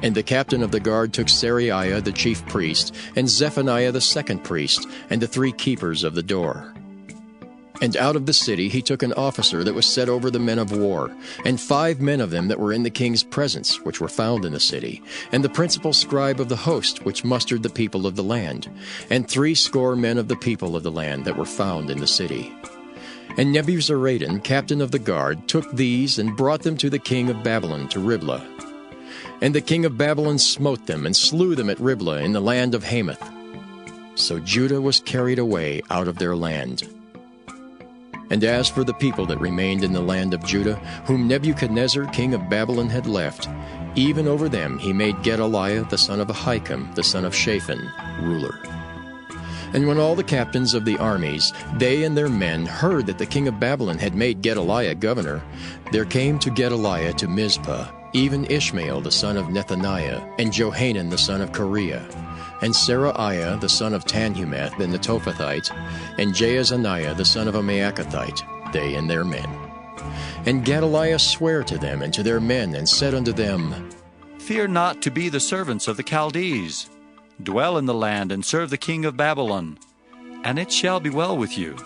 And the captain of the guard took Seraiah the chief priest, and Zephaniah the 2nd priest, and the 3 keepers of the door. And out of the city he took an officer that was set over the men of war, and 5 men of them that were in the king's presence, which were found in the city, and the principal scribe of the host, which mustered the people of the land, and 60 men of the people of the land that were found in the city. And Nebuzaradan, captain of the guard, took these and brought them to the king of Babylon to Riblah. And the king of Babylon smote them, and slew them at Riblah in the land of Hamath. So Judah was carried away out of their land. And as for the people that remained in the land of Judah, whom Nebuchadnezzar king of Babylon had left, even over them he made Gedaliah the son of Ahikam, the son of Shaphan, ruler. And when all the captains of the armies, they and their men, heard that the king of Babylon had made Gedaliah governor, there came to Gedaliah to Mizpah, even Ishmael the son of Nethaniah, and Johanan the son of Kareah, and Seraiah the son of Tanhumeth the Netophathite, and Jaazaniah the son of a Maacathite, they and their men. And Gedaliah sware to them and to their men, and said unto them, Fear not to be the servants of the Chaldees. Dwell in the land, and serve the king of Babylon, and it shall be well with you.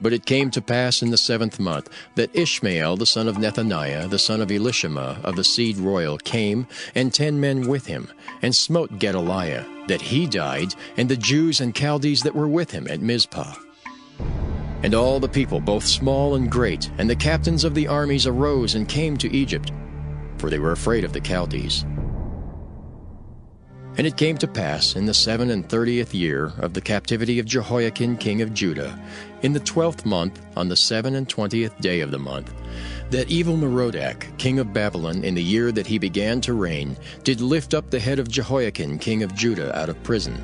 But it came to pass in the 7th month that Ishmael the son of Nethaniah, the son of Elishama of the seed royal, came, and 10 men with him, and smote Gedaliah, that he died, and the Jews and Chaldees that were with him at Mizpah. And all the people, both small and great, and the captains of the armies arose and came to Egypt, for they were afraid of the Chaldees. And it came to pass in the 37th year of the captivity of Jehoiakim king of Judah, in the 12th month, on the 27th day of the month, that Evil-Merodach king of Babylon, in the year that he began to reign, did lift up the head of Jehoiakim king of Judah out of prison.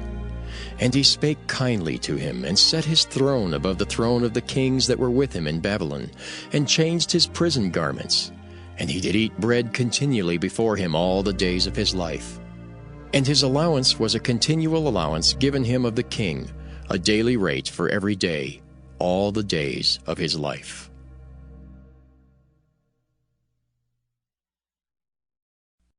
And he spake kindly to him, and set his throne above the throne of the kings that were with him in Babylon, and changed his prison garments. And he did eat bread continually before him all the days of his life. And his allowance was a continual allowance given him of the king, a daily rate for every day, all the days of his life.